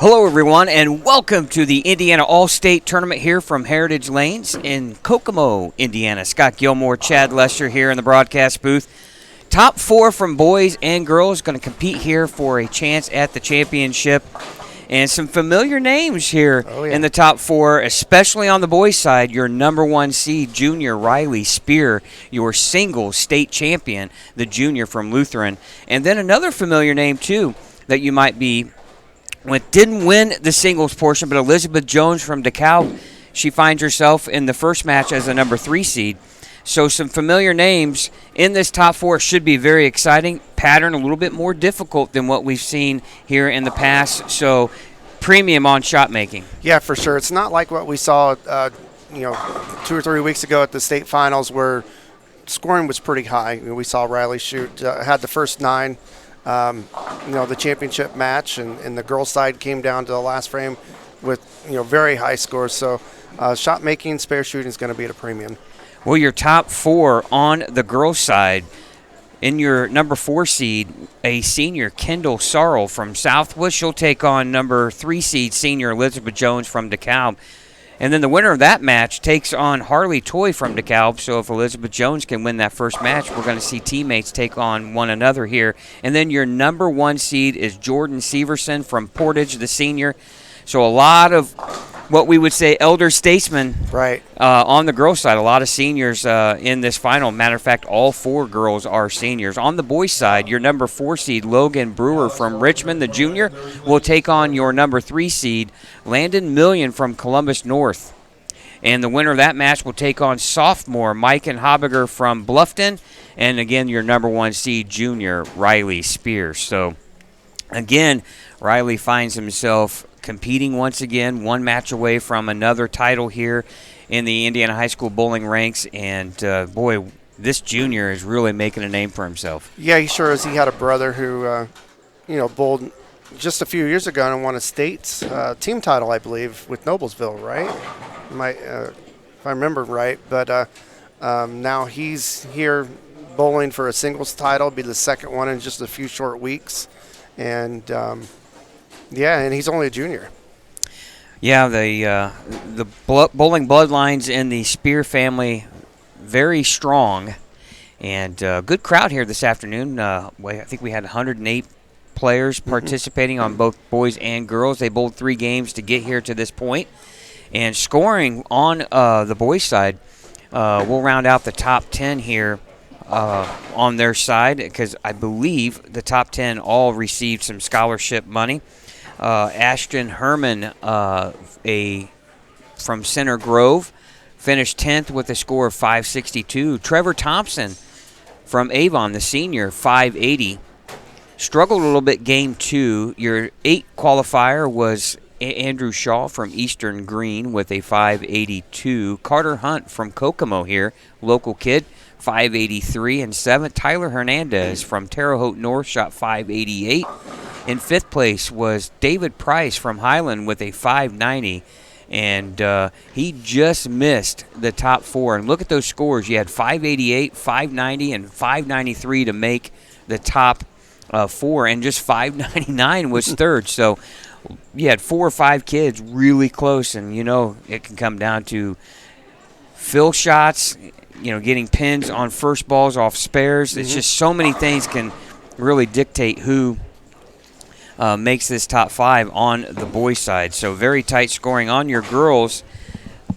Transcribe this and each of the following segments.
Hello, everyone, and welcome to the Indiana All-State Tournament here from Heritage Lanes in Kokomo, Indiana. Scott Gilmore, Chad Lester here in the broadcast booth. Top four from boys and girls going to compete here for a chance at the championship. And some familiar names here in the top four, especially on the boys' side. Your number one seed, junior Riley Spear, your singles state champion, the junior from Lutheran. And then another familiar name, too, that you might be didn't win the singles portion, but Elizabeth Jones from DeKalb, she finds herself in the first match as a number 3 seed. So some familiar names in this top four should be very exciting. Pattern a little bit more difficult than what we've seen here in the past. So premium on shot making. Yeah, for sure. It's not like what we saw, 2 or 3 weeks ago at the state finals where scoring was pretty high. We saw Riley shoot, had the first 9. The championship match, and the girls' side came down to the last frame with very high scores. So shot making, spare shooting is going to be at a premium. Well, your top four on the girls' side, in your number 4 seed, a senior, Kendall Sarl from Southwood. She'll take on number 3 seed, senior Elizabeth Jones from DeKalb. And then the winner of that match takes on Harley Toy from DeKalb. So if Elizabeth Jones can win that first match, we're going to see teammates take on one another here. And then your number 1 seed is Jordan Severson from Portage, the senior. So a lot of what we would say elder statesmen on the girls' side. A lot of seniors in this final. Matter of fact, all 4 girls are seniors. On the boys' side, your number 4 seed, Logan Brewer from Richmond, the junior, will take on your number 3 seed, Landon Million from Columbus North. And the winner of that match will take on sophomore Mike and Habiger from Bluffton. And again, your number 1 seed, junior Riley Spears. So again, Riley finds himself competing once again, one match away from another title here in the Indiana High School bowling ranks. And, boy, this junior is really making a name for himself. Yeah, he sure is. He had a brother who, bowled just a few years ago and won a state's team title, I believe, with Noblesville, right? If I remember right. But now he's here bowling for a singles title, be the second one in just a few short weeks. And and he's only a junior. Yeah, the bowling bloodlines in the Spear family very strong, and good crowd here this afternoon. I think we had 108 players participating on both boys and girls. They bowled 3 games to get here to this point, and scoring on the boys' side, we'll round out the top 10 here. On their side, because I believe the top 10 all received some scholarship money. Ashton Herman from Center Grove finished 10th with a score of 562. Trevor Thompson from Avon, the senior, 580. Struggled a little bit game 2. Your 8 qualifier was Andrew Shaw from Eastern Green with a 582. Carter Hunt from Kokomo here, local kid, 583. And 7th, Tyler Hernandez from Terre Haute North shot 588. In 5th place was David Price from Highland with a 590. And he just missed the top 4. And look at those scores. You had 588, 590, and 593 to make the top 4. And just 599 was 3rd. So you had 4 or 5 kids really close. And, it can come down to fill shots, getting pins on first balls off spares. It's just so many things can really dictate who makes this top 5 on the boys' side. So very tight scoring. On your girls,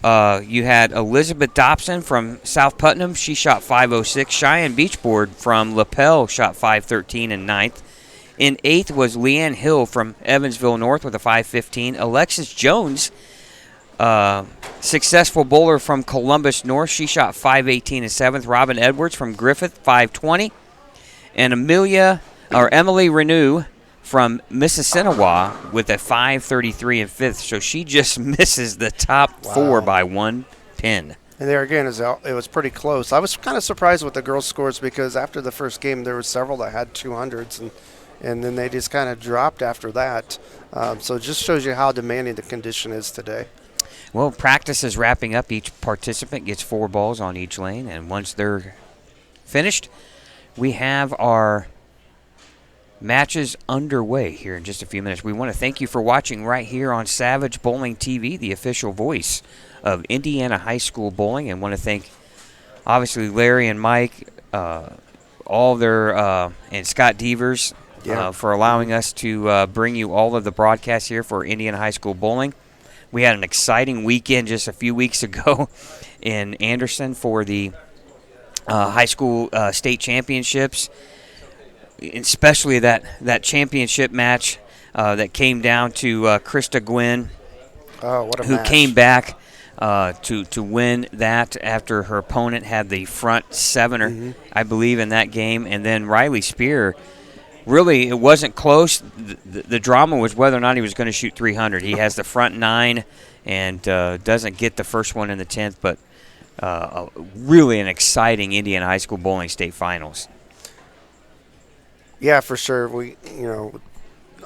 you had Elizabeth Dobson from South Putnam. She shot 506. Cheyenne Beachboard from Lapel shot 513 in 9th. In 8th was Leanne Hill from Evansville North with a 515. Alexis Jones, successful bowler from Columbus North. She shot 518 in 7th. Robin Edwards from Griffith, 520. And Emily Renew from Mississinawa with a 533 in 5th. So she just misses the top 4 by 1 pin. And there again, it was pretty close. I was kind of surprised with the girls' scores because after the first game, there were several that had 200s, and then they just kind of dropped after that. So it just shows you how demanding the condition is today. Well, practice is wrapping up. Each participant gets 4 balls on each lane, and once they're finished, we have our matches underway here in just a few minutes. We want to thank you for watching right here on Savage Bowling TV, the official voice of Indiana High School Bowling, and want to thank, obviously, Larry and Mike, all their and Scott Devers for allowing us to bring you all of the broadcasts here for Indiana High School Bowling. We had an exciting weekend just a few weeks ago in Anderson for the high school state championships, especially that championship match that came down to Krista Gwynn, who came back to win that after her opponent had the front sevener, I believe, in that game. And then Riley Spear, really, it wasn't close. The drama was whether or not he was going to shoot 300. He has the front 9 and doesn't get the first one in the 10th, but really an exciting Indiana High School Bowling State Finals. Yeah, for sure.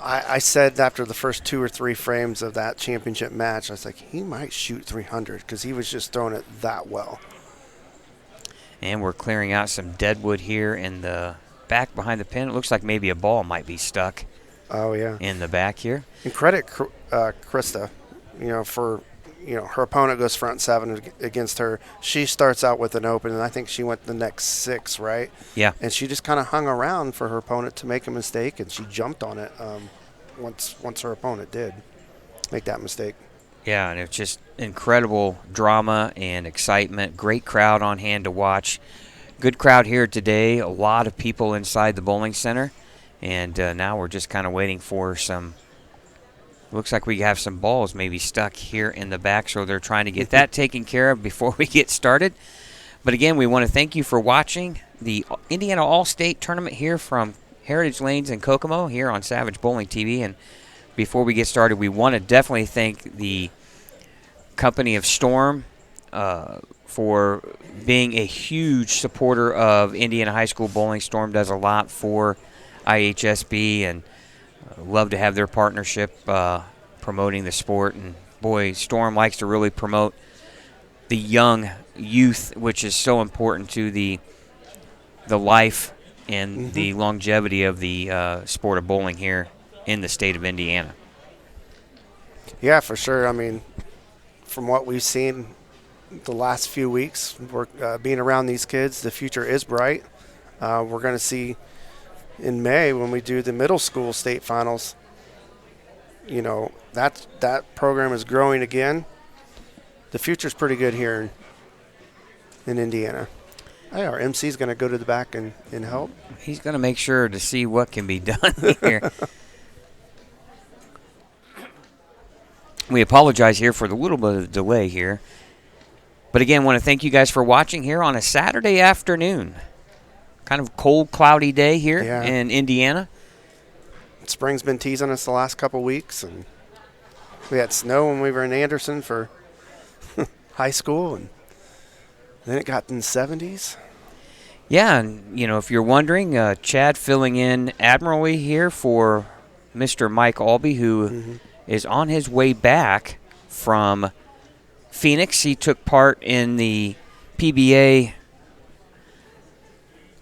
I said after the first 2 or 3 frames of that championship match, I was like, he might shoot 300 because he was just throwing it that well. And we're clearing out some deadwood here in the back behind the pin. It looks like maybe a ball might be stuck. Oh, yeah. In the back here. And credit Krista, for her opponent goes front 7 against her. She starts out with an open, and I think she went the next 6, right? Yeah. And she just kind of hung around for her opponent to make a mistake, and she jumped on it once her opponent did make that mistake. Yeah, and it's just incredible drama and excitement. Great crowd on hand to watch. Good crowd here today. A lot of people inside the bowling center. And now we're just kind of waiting for some. Looks like we have some balls maybe stuck here in the back, so they're trying to get that taken care of before we get started. But again, we want to thank you for watching the Indiana All-State Tournament here from Heritage Lanes in Kokomo here on Savage Bowling TV. And before we get started, we want to definitely thank the company of Storm for being a huge supporter of Indiana High School Bowling. Storm does a lot for IHSB, and love to have their partnership promoting the sport. And boy, Storm likes to really promote the young youth, which is so important to the life and the longevity of the sport of bowling here in the state of Indiana. Yeah, for sure. I mean, from what we've seen the last few weeks, we're being around these kids, the future is bright. We're going to see in May when we do the middle school state finals, that program is growing again. The future's pretty good here in Indiana. Our MC is going to go to the back and help. He's going to make sure to see what can be done here. We apologize here for the little bit of delay here. But again, want to thank you guys for watching here on a Saturday afternoon. Kind of cold, cloudy day here in Indiana. Spring's been teasing us the last couple weeks, and we had snow when we were in Anderson for high school, and then it got in the 70s. Yeah, and if you're wondering, Chad filling in admirably here for Mr. Mike Albee, who is on his way back from Phoenix. He took part in the PBA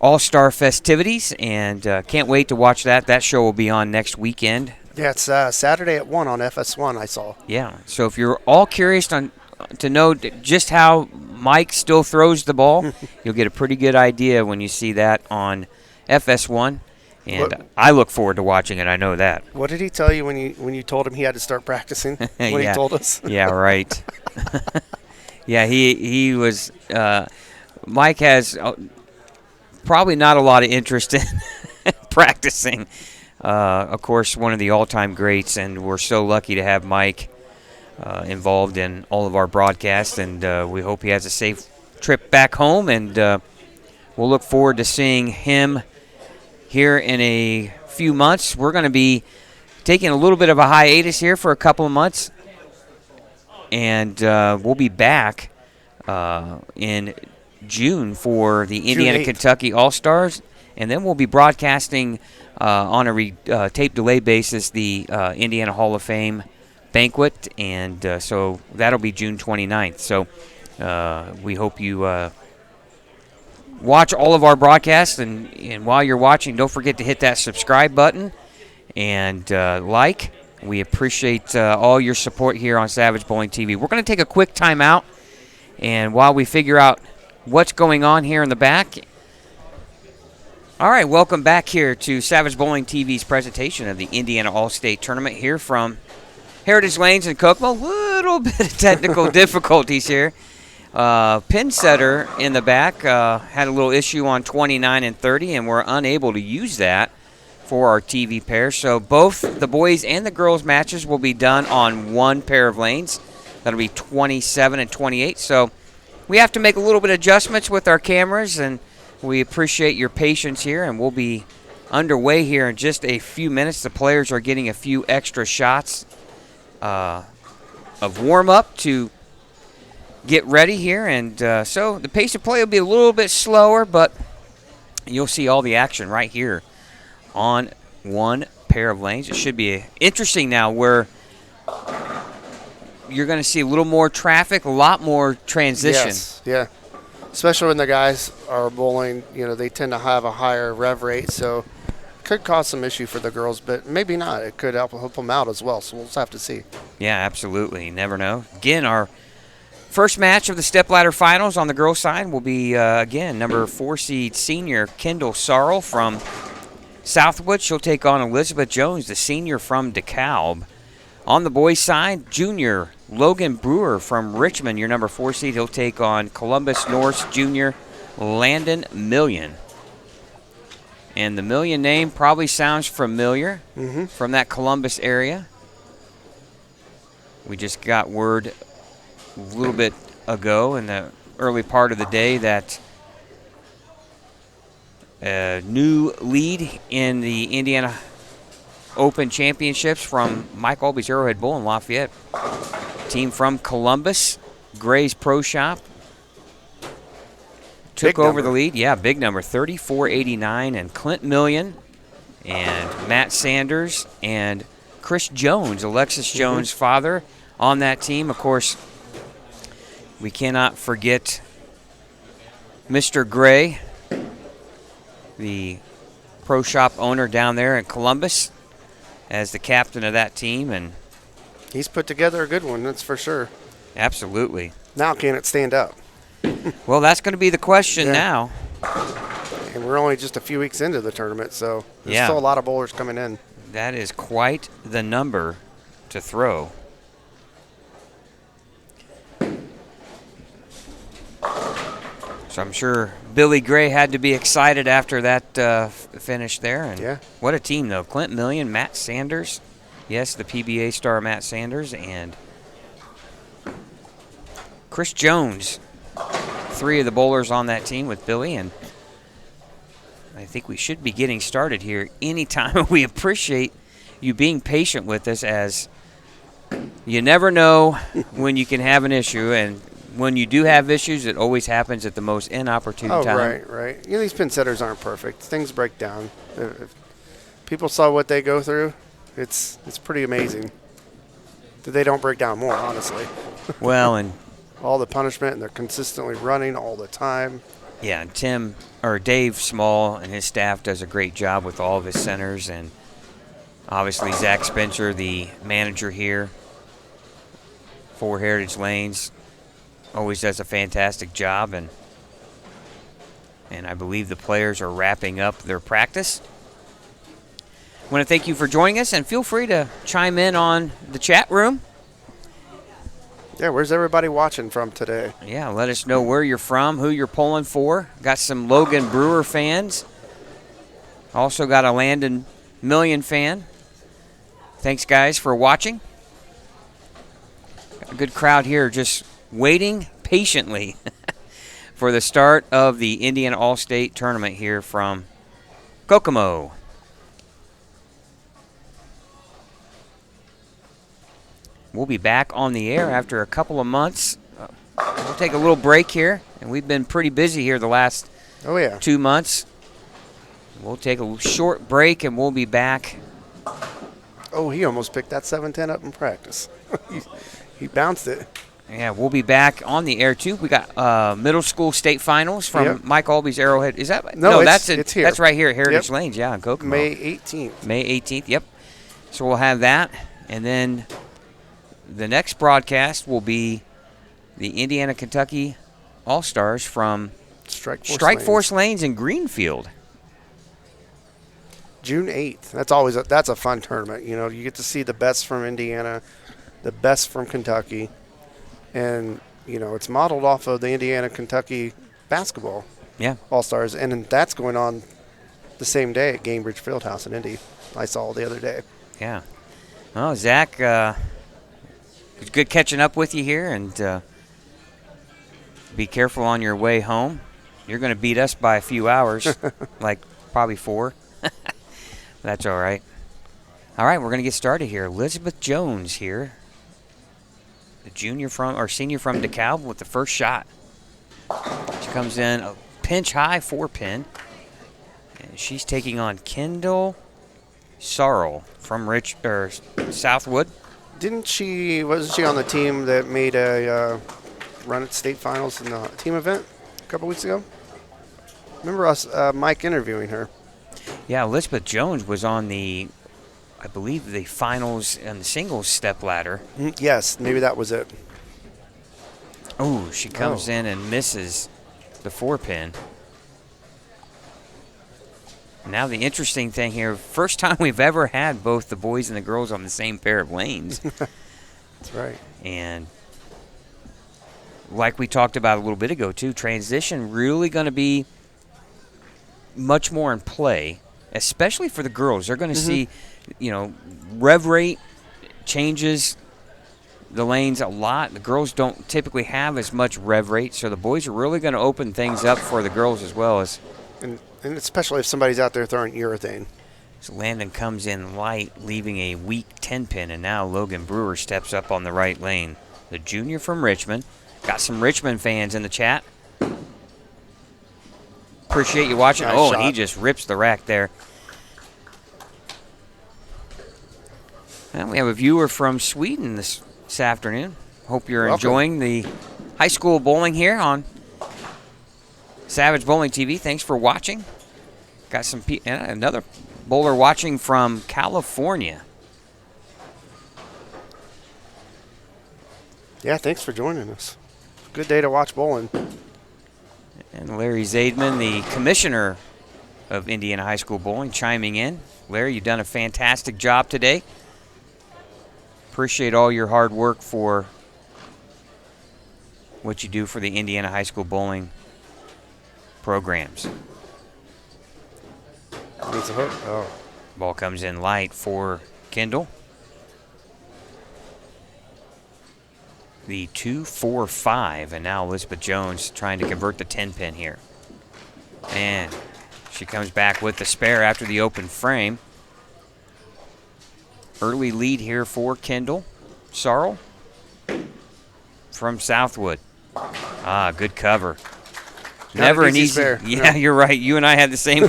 All-Star festivities, and can't wait to watch that. That show will be on next weekend. Yeah, it's Saturday at 1 on FS1, I saw. Yeah, so if you're all curious to know just how Mike still throws the ball, you'll get a pretty good idea when you see that on FS1. And I look forward to watching it. I know that. What did he tell you when you told him he had to start practicing? When he told us? Yeah, right. Yeah, he was. Mike has probably not a lot of interest in practicing. Of course, one of the all-time greats, and we're so lucky to have Mike involved in all of our broadcasts. And we hope he has a safe trip back home. And we'll look forward to seeing him here in a few months. We're going to be taking a little bit of a hiatus here for a couple of months, and we'll be back in June for the Indiana-Kentucky All-Stars, and then we'll be broadcasting on a tape delay basis the Indiana Hall of Fame banquet, and so that'll be June 29th. So we hope you watch all of our broadcasts, and while you're watching, don't forget to hit that subscribe button and like. We appreciate all your support here on Savage Bowling TV. We're going to take a quick timeout, and while we figure out what's going on here in the back. All right, welcome back here to Savage Bowling TV's presentation of the Indiana All-State Tournament here from Heritage Lanes in Kokomo. A little bit of technical difficulties here. Pin setter in the back had a little issue on 29 and 30, and we're unable to use that for our TV pair. So both the boys and the girls matches will be done on one pair of lanes. That'll be 27 and 28. So we have to make a little bit of adjustments with our cameras, and we appreciate your patience here, and we'll be underway here in just a few minutes. The players are getting a few extra shots of warm-up to get ready here, and so the pace of play will be a little bit slower, but you'll see all the action right here on one pair of lanes. It should be interesting now where you're going to see a little more traffic, a lot more transition. Yes, yeah. Especially when the guys are bowling, they tend to have a higher rev rate, so it could cause some issue for the girls, but maybe not. It could help them out as well, so we'll just have to see. Yeah, absolutely. You never know. Again, our first match of the Stepladder Finals on the girls' side will be, again, number 4 seed senior Kendall Sarl from Southwood. She'll take on Elizabeth Jones, the senior from DeKalb. On the boys' side, junior Logan Brewer from Richmond, your number 4 seed. He'll take on Columbus North's junior Landon Million. And the Million name probably sounds familiar from that Columbus area. We just got word a little bit ago in the early part of the day that a new lead in the Indiana Open Championships from Mike Alby's Arrowhead Bowl in Lafayette. Team from Columbus, Gray's Pro Shop, took over the lead. Yeah, big number, 34.89, and Clint Million and Matt Sanders and Chris Jones, Alexis Jones' father, on that team. Of course, we cannot forget Mr. Gray, the Pro Shop owner down there in Columbus, as the captain of that team. And he's put together a good one, that's for sure. Absolutely. Now can it stand up? Well, that's going to be the question now. And we're only just a few weeks into the tournament, so there's still a lot of bowlers coming in. That is quite the number to throw. So I'm sure Billy Gray had to be excited after that finish there. And what a team, though. Clint Million, Matt Sanders. Yes, the PBA star Matt Sanders, and Chris Jones. 3 of the bowlers on that team with Billy, and I think we should be getting started here anytime. We appreciate you being patient with us, as you never know when you can have an issue, and when you do have issues, it always happens at the most inopportune time. Right. These pin setters aren't perfect. Things break down. If people saw what they go through, it's pretty amazing that they don't break down more, honestly. Well, and all the punishment, and they're consistently running all the time. Yeah, and Dave Small and his staff does a great job with all of his centers, and obviously Zach Spencer, the manager here for Heritage Lanes, always does a fantastic job, and I believe the players are wrapping up their practice. I want to thank you for joining us, and feel free to chime in on the chat room. Yeah, where's everybody watching from today? Yeah, let us know where you're from, who you're pulling for. Got some Logan Brewer fans. Also got a Landon Million fan. Thanks, guys, for watching. Got a good crowd here just waiting patiently for the start of the Indiana All-State Tournament here from Kokomo. We'll be back on the air after a couple of months. We'll take a little break here, and we've been pretty busy here the last 2 months. We'll take a short break, and we'll be back. Oh, he almost picked that 710 up in practice. He bounced it. Yeah, we'll be back on the air, too. We got middle school state finals from Mike Alby's Arrowhead. Is that? No, it's here. That's right here at Heritage Lanes, in Kokomo. May 18th. May 18th, yep. So we'll have that. And then the next broadcast will be the Indiana-Kentucky All-Stars from Strike Force Lanes in Greenfield. June 8th. That's a fun tournament. You know, you get to see the best from Indiana, the best from Kentucky, and you know it's modeled off of the Indiana-Kentucky basketball All-Stars, and that's going on the same day at Gainbridge Fieldhouse in Indy. I saw the other day. Yeah. Well, Zach, it's good catching up with you here, and be careful on your way home. You're going to beat us by a few hours, like probably 4. That's all right. All right, we're going to get started here. Elizabeth Jones here, the senior from DeKalb with the first shot. She comes in a pinch high 4-pin, and she's taking on Kendall Sarl from Southwood. Wasn't she on the team that made a run at state finals in the team event a couple weeks ago? Remember Mike interviewing her? Yeah, Elizabeth Jones was on I believe the finals in the singles stepladder. Yes, maybe that was it. Oh, she comes in and misses the 4-pin. Now the interesting thing here, first time we've ever had both the boys and the girls on the same pair of lanes. That's right. And like we talked about a little bit ago too, transition really going to be much more in play, especially for the girls. They're going to see, rev rate changes the lanes a lot. The girls don't typically have as much rev rate, so the boys are really going to open things up for the girls as well as. And especially if somebody's out there throwing urethane. So Landon comes in light, leaving a weak 10-pin, and now Logan Brewer steps up on the right lane. The junior from Richmond. Got some Richmond fans in the chat. Appreciate you watching. Nice shot. And he just rips the rack there. And we have a viewer from Sweden this afternoon. Hope you're enjoying the high school bowling here on Savage Bowling TV. Thanks for watching. Got another bowler watching from California. Yeah, thanks for joining us. Good day to watch bowling. And Larry Zaidman, the commissioner of Indiana High School Bowling, chiming in. Larry, you've done a fantastic job today. Appreciate all your hard work for what you do for the Indiana High School Bowling programs. Needs a hook. Oh. Ball comes in light for Kendall. The 2-4-5, and now Elizabeth Jones trying to convert the 10-pin here. And she comes back with the spare after the open frame. Early lead here for Kendall Sarl from Southwood. Good cover. Never an easy spare. Yeah, you're right. You and I had the same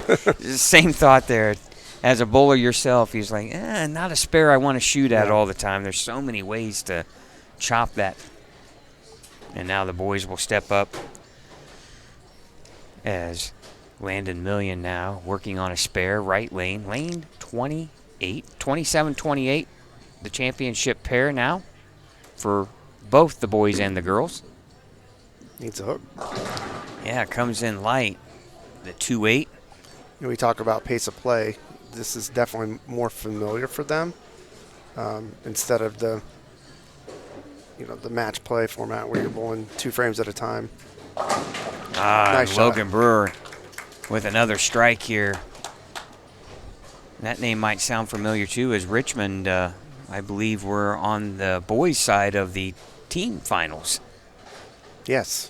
thought there. As a bowler yourself, he's like, not a spare I want to shoot at all the time. There's so many ways to chop that. And now the boys will step up as Landon Million now working on a spare right lane. Lane 27-28, the championship pair now for both the boys and the girls. Needs a hook. Yeah, comes in light. The 2-8. We talk about pace of play. This is definitely more familiar for them instead of the match play format where you're bowling 2 frames at a time. Nice Logan shot. Brewer with another strike here. That name might sound familiar too, as Richmond, I believe, were on the boys' side of the team finals. Yes.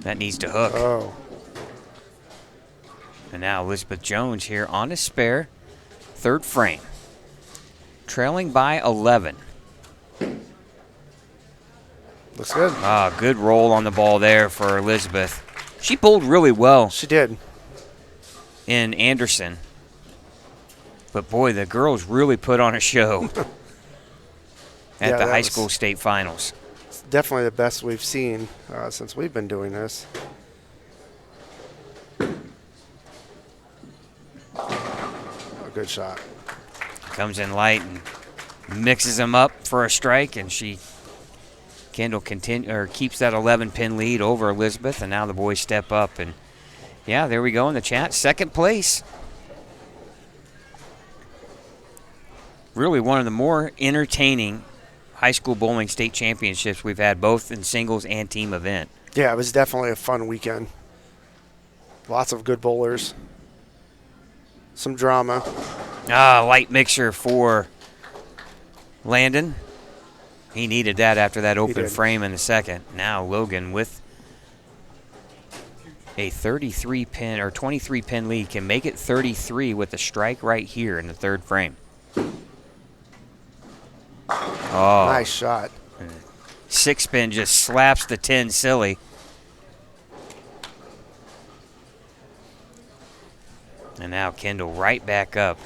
That needs to hook. Oh. And now Elizabeth Jones here on a spare, 3rd frame. Trailing by 11. Looks good. Good roll on the ball there for Elizabeth. She bowled really well. She did. In Anderson. But boy, the girls really put on a show. at Yeah, the that high was- school state finals. It's definitely the best we've seen since we've been doing this. A good shot. Comes in light and mixes them up for a strike, and Kendall keeps that 11-pin lead over Elizabeth, and now the boys step up. And, yeah, there we go in the chat. Second place. Really one of the more entertaining high school bowling state championships we've had, both in singles and team event. Yeah, it was definitely a fun weekend. Lots of good bowlers. Some drama. Light mixer for Landon. He needed that after that open did. frame in the second. Now Logan with a 33-pin or 23-pin lead can make it 33 with a strike right here in the third frame. Oh, Nice shot. 6-pin just slaps the 10 silly. And now Kendall right back up.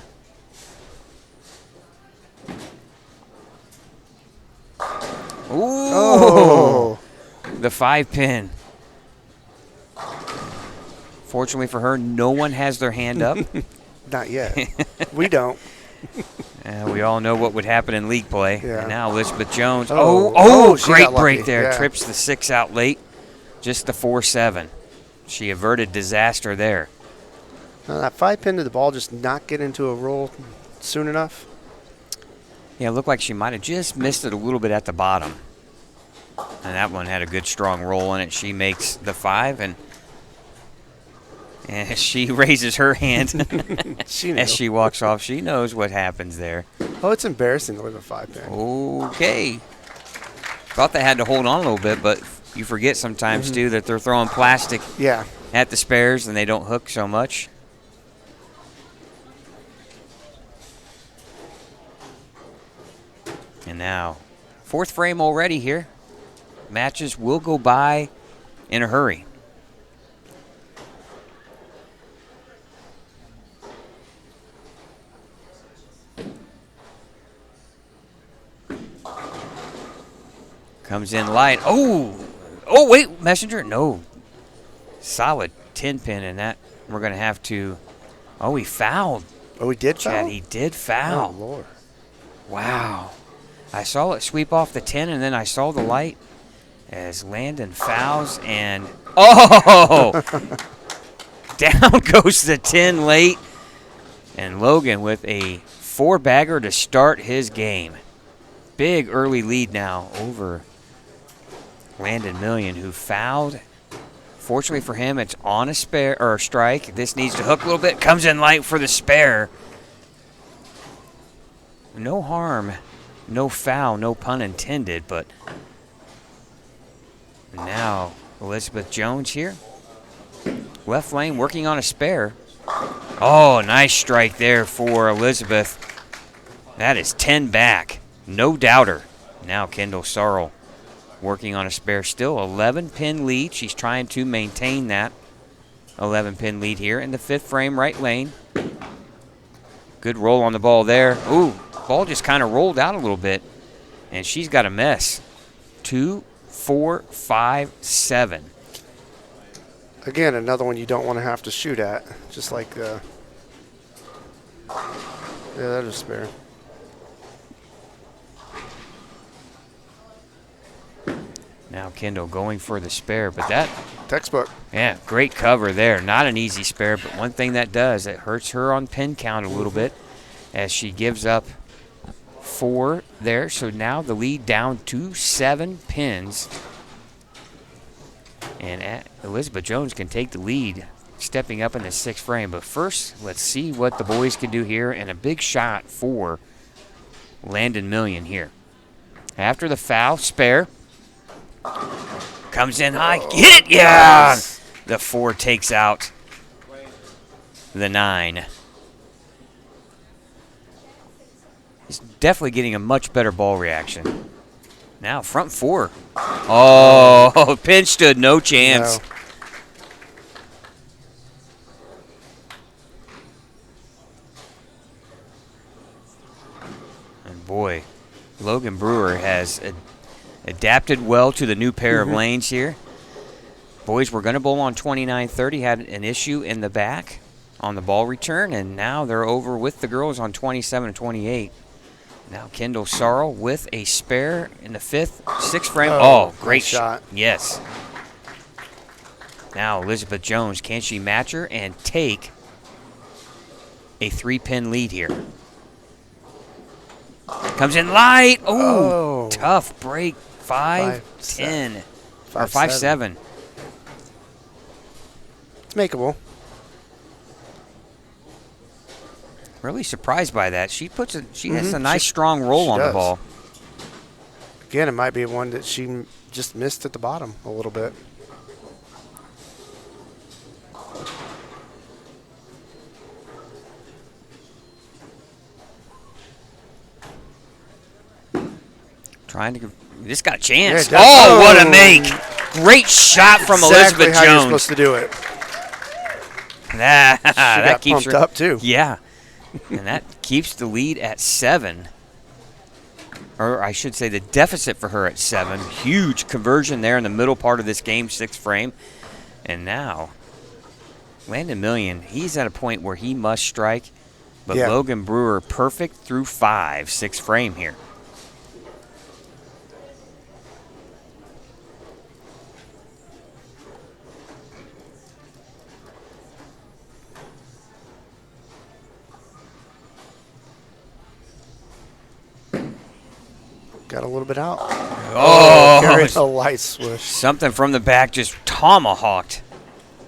Ooh, Oh. the 5-pin. Fortunately for her, no one has their hand up. Not yet. We don't. We all know what would happen in league play. Yeah. And now Elizabeth Jones. Oh, she Great got lucky. break there. Yeah. Trips the 6 out late. Just the 4-7. She averted disaster there. Now that 5-pin to the ball just not get into a roll soon enough. Yeah, it looked like she might have just missed it a little bit at the bottom. And that one had a good strong roll in it. She makes the 5, and she raises her hand She knew. as she walks off. She knows what happens there. Oh, it's embarrassing to leave a 5-pin. Okay. Thought they had to hold on a little bit, but you forget sometimes, too, that they're throwing plastic Yeah. at the spares and they don't hook so much. And now, fourth frame already here. Matches will go by in a hurry. Comes in light. Oh, wait, Messenger. No. Solid 10-pin in that. We're going to have to. Oh, he fouled. Oh, he did Chad, foul? he did Oh, foul. Lord. Wow. I saw it sweep off the 10, and then I saw the light as Landon fouls, and down goes the 10 late. And Logan with a 4-bagger to start his game. Big early lead now over Landon Million, who fouled. Fortunately for him, it's on a spare or a strike. This needs to hook a little bit. Comes in light for the spare. No harm, no foul, no pun intended, but now Elizabeth Jones here. Left lane working on a spare. Oh, nice strike there for Elizabeth. That is 10 back. No doubter. Now Kendall Sarl working on a spare. Still 11-pin lead. She's trying to maintain that 11-pin lead here in the 5th frame right lane. Good roll on the ball there. Ooh, ball just kind of rolled out a little bit, and she's got a mess. 2, 4, 5, 7. Again, another one you don't want to have to shoot at. Just like the... Yeah, that is spare. Now Kendall going for the spare, but that, Textbook. yeah, great cover there. Not an easy spare, but one thing that does, it hurts her on pin count a little bit as she gives up 4 there. So now the lead down to 7 pins. And Elizabeth Jones can take the lead, stepping up in the 6th frame. But first, let's see what the boys can do here, and a big shot for Landon Million here. After the foul, spare. Comes in high. Hit it! Yeah! The 4 takes out the 9. He's definitely getting a much better ball reaction. Now front 4. Oh, pinch stood, no chance. No. And boy, Logan Brewer has adapted well to the new pair of lanes here. Boys were going to bowl on 29-30, had an issue in the back on the ball return, and now they're over with the girls on 27-28. Now Kendall Sorrell with a spare in the sixth frame. Oh, great nice shot. Yes. Now Elizabeth Jones, can she match her and take a 3-pin lead here? Comes in light. Oh, tough break. 5-10 or 5-7. It's makeable. Really surprised by that. She has a nice strong roll on the ball. Again, it might be one that she just missed at the bottom a little bit. Trying to this got a chance. Yeah, oh, what a make. Great shot from Elizabeth Jones. Exactly how you're supposed to do it. That keeps pumped up too. Yeah. And that keeps the lead at 7. Or I should say the deficit for her at 7. Huge conversion there in the middle part of this game, 6th frame. And now Landon Million, he's at a point where he must strike. But Logan Brewer perfect through 5, 6th frame here. Got a little bit out. Oh, carried a light swoosh. Something from the back just tomahawked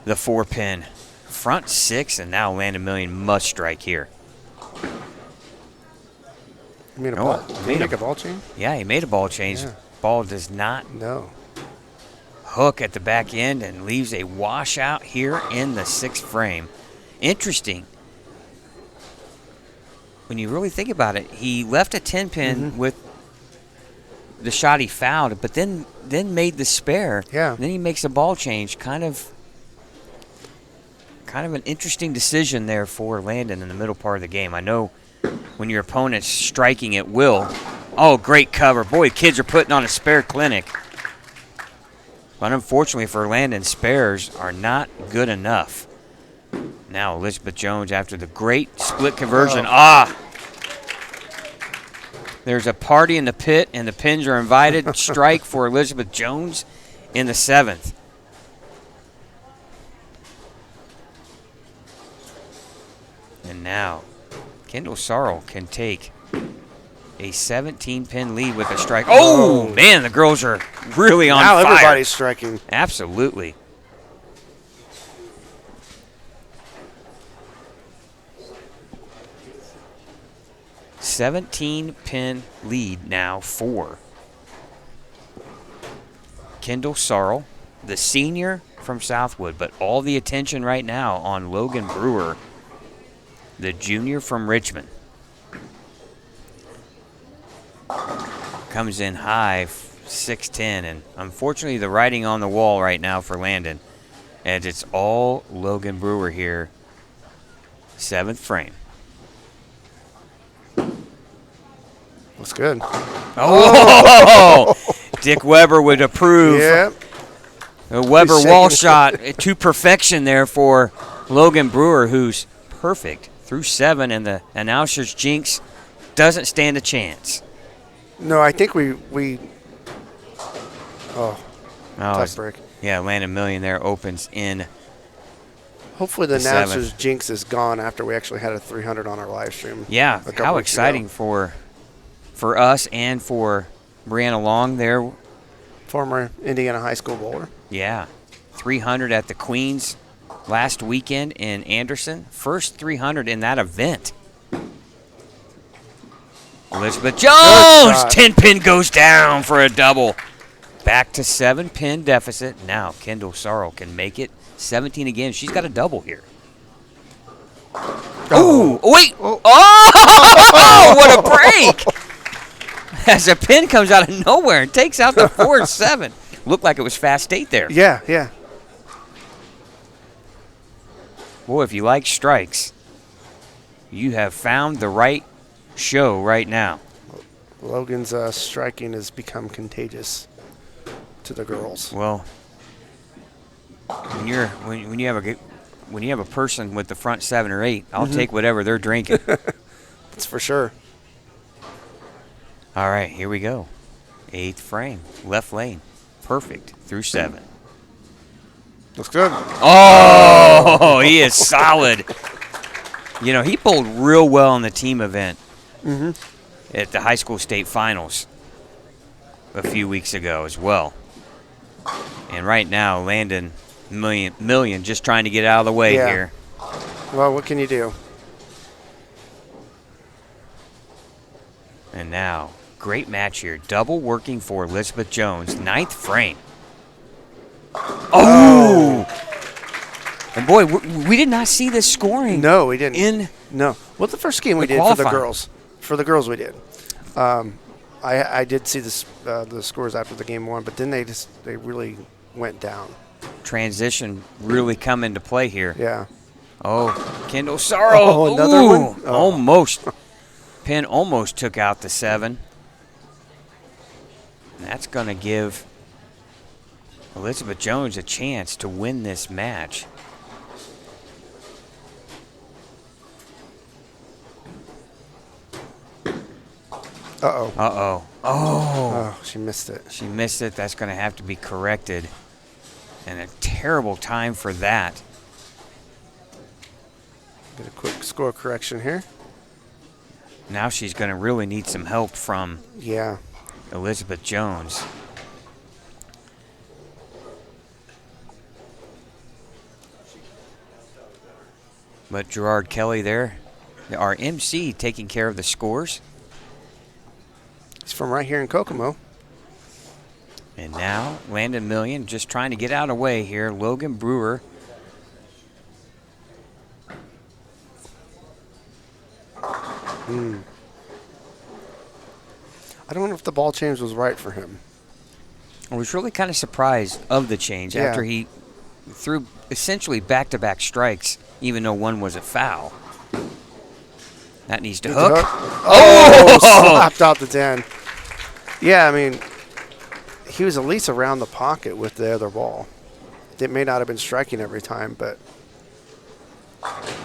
the 4-pin. Front 6, and now Landon Million must strike here. You made a ball. Did he make a ball change? Yeah, he made a ball change. Yeah. Ball does not hook at the back end and leaves a washout here in the 6th frame. Interesting. When you really think about it, he left a 10-pin with the shot he fouled, but then made the spare. Yeah. Then he makes a ball change. Kind of an interesting decision there for Landon in the middle part of the game. I know when your opponent's striking at will. Oh, great cover. Boy, kids are putting on a spare clinic. But unfortunately for Landon, spares are not good enough. Now Elizabeth Jones after the great split conversion. There's a party in the pit, and the pins are invited. Strike for Elizabeth Jones in the 7th. And now, Kendall Sorrell can take a 17-pin lead with a strike. Oh, man, the girls are really on fire. Now everybody's striking. Absolutely. $17-pin lead now for Kendall Sorrell, the senior from Southwood, but all the attention right now on Logan Brewer, the junior from Richmond. Comes in high, 6'10", and unfortunately the writing on the wall right now for Landon, and it's all Logan Brewer here, 7th frame. Looks good. Oh! Dick Weber would approve. Yep. A Weber wall shot to perfection there for Logan Brewer, who's perfect through 7, and the announcer's jinx doesn't stand a chance. No, I think we tough break. Yeah, Landon Million there opens in. Hopefully the announcer's jinx is gone after we actually had a 300 on our live stream. Yeah, how exciting for us and for Brianna Long there. Former Indiana high school bowler. Yeah, 300 at the Queens last weekend in Anderson. First 300 in that event. Elizabeth Jones, 10-pin goes down for a double. Back to 7-pin deficit. Now Kendall Sorrell can make it 17 again. She's got a double here. Oh, wait. Oh, what a break. As a pin comes out of nowhere and takes out the 4-7. Looked like it was fast 8 there. Yeah. Boy, if you like strikes, you have found the right show right now. Logan's striking has become contagious to the girls. Well, when you have a person with the front 7 or 8, I'll take whatever they're drinking. That's for sure. All right, here we go. 8th frame, left lane, perfect through 7. Looks good. Oh, he is solid. You know, he bowled real well in the team event at the high school state finals a few weeks ago as well. And right now, Landon Million just trying to get out of the way here. Well, what can you do? And now, great match here. Double working for Elizabeth Jones, 9th frame. Oh! And boy, we did not see this scoring. No, we didn't. No. Well, the first game we did for the girls. For the girls, we did. I did see the scores after the game 1, but then they really went down. Transition really come into play here. Yeah. Oh, Kendall Sorrow. Oh, another one? Oh. Almost. Penn almost took out the 7. And that's going to give Elizabeth Jones a chance to win this match. Uh-oh. Uh-oh. Oh, she missed it. She missed it. That's going to have to be corrected. And a terrible time for that. Get a quick score correction here. Now she's going to really need some help from Elizabeth Jones. But Gerard Kelly there, our MC, taking care of the scores. He's from right here in Kokomo. And now Landon Million just trying to get out of the way here. Logan Brewer. I don't know if the ball change was right for him. I was really kind of surprised of the change after he threw essentially back-to-back strikes, even though one was a foul. That needs to hook. Oh! Slapped out the 10. Yeah, I mean, he was at least around the pocket with the other ball. It may not have been striking every time, but.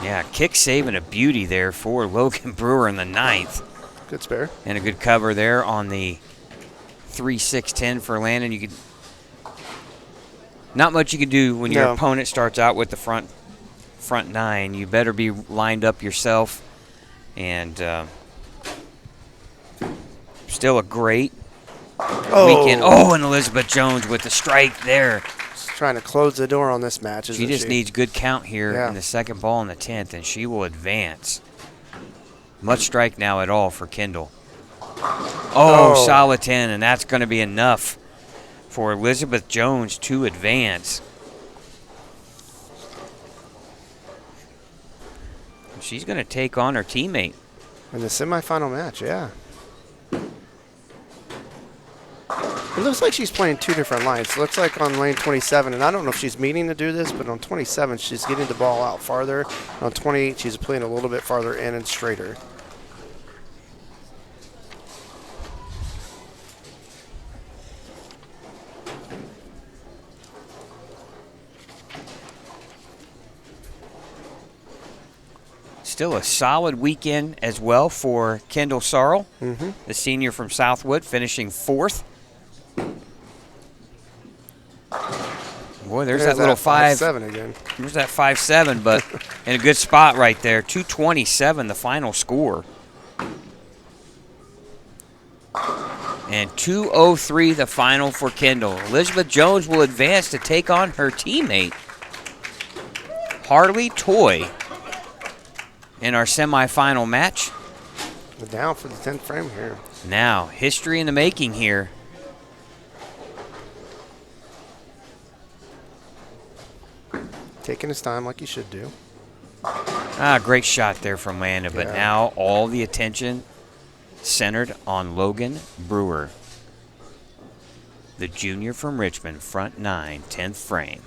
Yeah, kick save and a beauty there for Logan Brewer in the 9th. Good spare. And a good cover there on the 3-6-10 for Landon. You could not much you can do when your opponent starts out with the front 9. You better be lined up yourself. And still a great weekend. Oh, and Elizabeth Jones with the strike there. She's trying to close the door on this match, isn't she? She just needs good count here in the second ball in the 10th, and she will advance. Much strike now at all for Kendall. Oh, solid 10, and that's going to be enough for Elizabeth Jones to advance. She's going to take on her teammate. In the semifinal match, yeah. It looks like she's playing 2 different lines. It looks like on lane 27, and I don't know if she's meaning to do this, but on 27, she's getting the ball out farther. On 28, she's playing a little bit farther in and straighter. Still a solid weekend as well for Kendall Sarl, the senior from Southwood, finishing 4th. Boy, there's that little 5-7 again. There's that 5-7, but in a good spot right there. 227, the final score. And 203, the final for Kendall. Elizabeth Jones will advance to take on her teammate, Harley Toy, in our semifinal match. We're down for the 10th frame here. Now, history in the making here. Taking his time like he should do. Great shot there from Landon, but now all the attention centered on Logan Brewer, the junior from Richmond, front 9, 10th frame.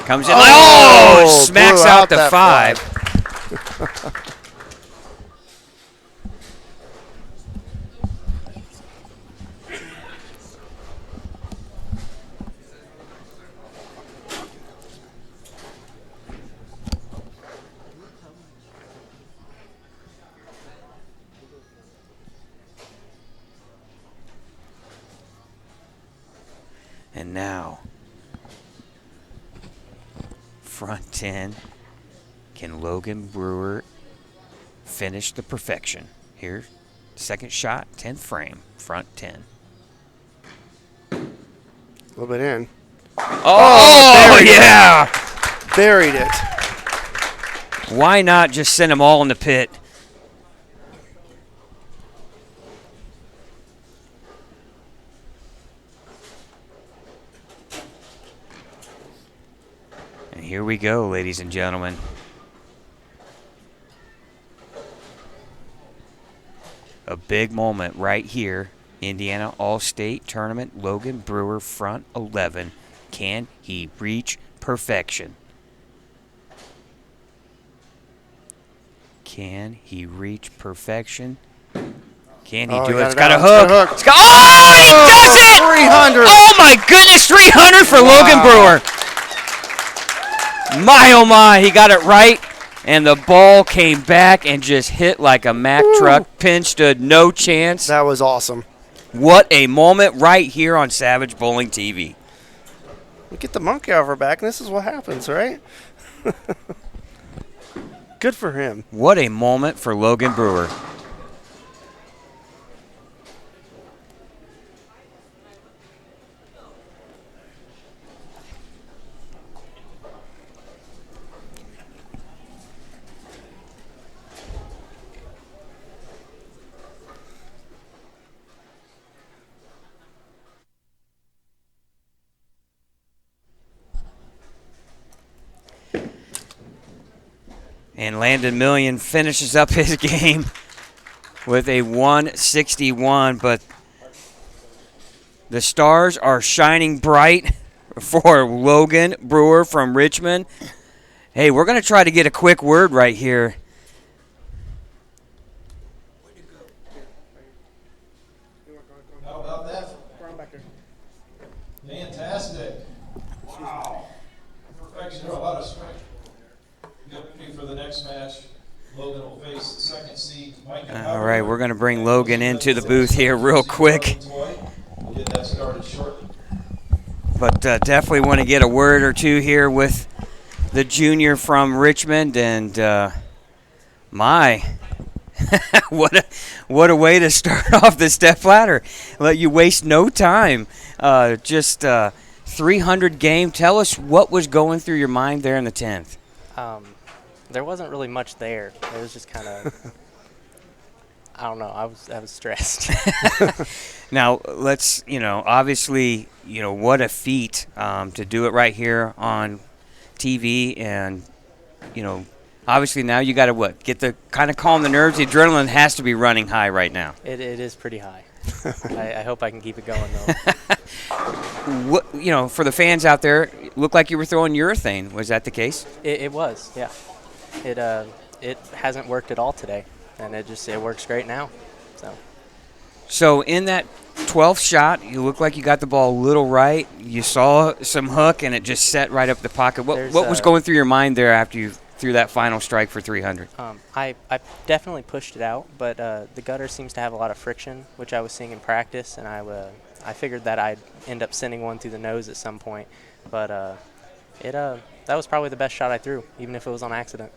Comes in. Oh, smacks blew out the that 5. And now, front 10. Can Logan Brewer finish the perfection? Here, second shot, 10th frame, front 10. A little bit in. Oh yeah! Buried it. Why not just send them all in the pit? And here we go, ladies and gentlemen. A big moment right here. Indiana All-State Tournament. Logan Brewer, front 11. Can he reach perfection? Can he reach perfection? Can he do it? It's got a hook. Oh, he does it! 300. Oh, my goodness, 300 for Logan Brewer. My, oh, my, he got it right. And the ball came back and just hit like a Mack truck. Pin stood no chance. That was awesome. What a moment right here on Savage Bowling TV. We get the monkey off our back, and this is what happens, right? Good for him. What a moment for Logan Brewer. And Landon Million finishes up his game with a 161, but the stars are shining bright for Logan Brewer from Richmond. Hey, we're going to try to get a quick word right here. How about that? Fantastic. Wow. Perfection. A lot of strength. For the next match, Logan will face second seed Mike. All right, we're going to bring Logan into the booth here real quick. We'll get that started shortly. But definitely want to get a word or two here with the junior from Richmond. And my, what a way to start off the Stepladder. Let you waste no time. Just 300 game. Tell us what was going through your mind there in the 10th. There wasn't really much there. It was just kind of, I don't know. I was stressed. Now let's, obviously, what a feat to do it right here on TV, and obviously now you got to get the kind of calm the nerves. The adrenaline has to be running high right now. It is pretty high. I hope I can keep it going though. What for the fans out there, it looked like you were throwing urethane. Was that the case? It was, yeah. It hasn't worked at all today, and it works great now. So in that 12th shot, you look like you got the ball a little right. You saw some hook, and it just set right up the pocket. What was going through your mind there after you threw that final strike for 300? I definitely pushed it out, but the gutter seems to have a lot of friction, which I was seeing in practice, and I figured that I'd end up sending one through the nose at some point, but that was probably the best shot I threw, even if it was on accident.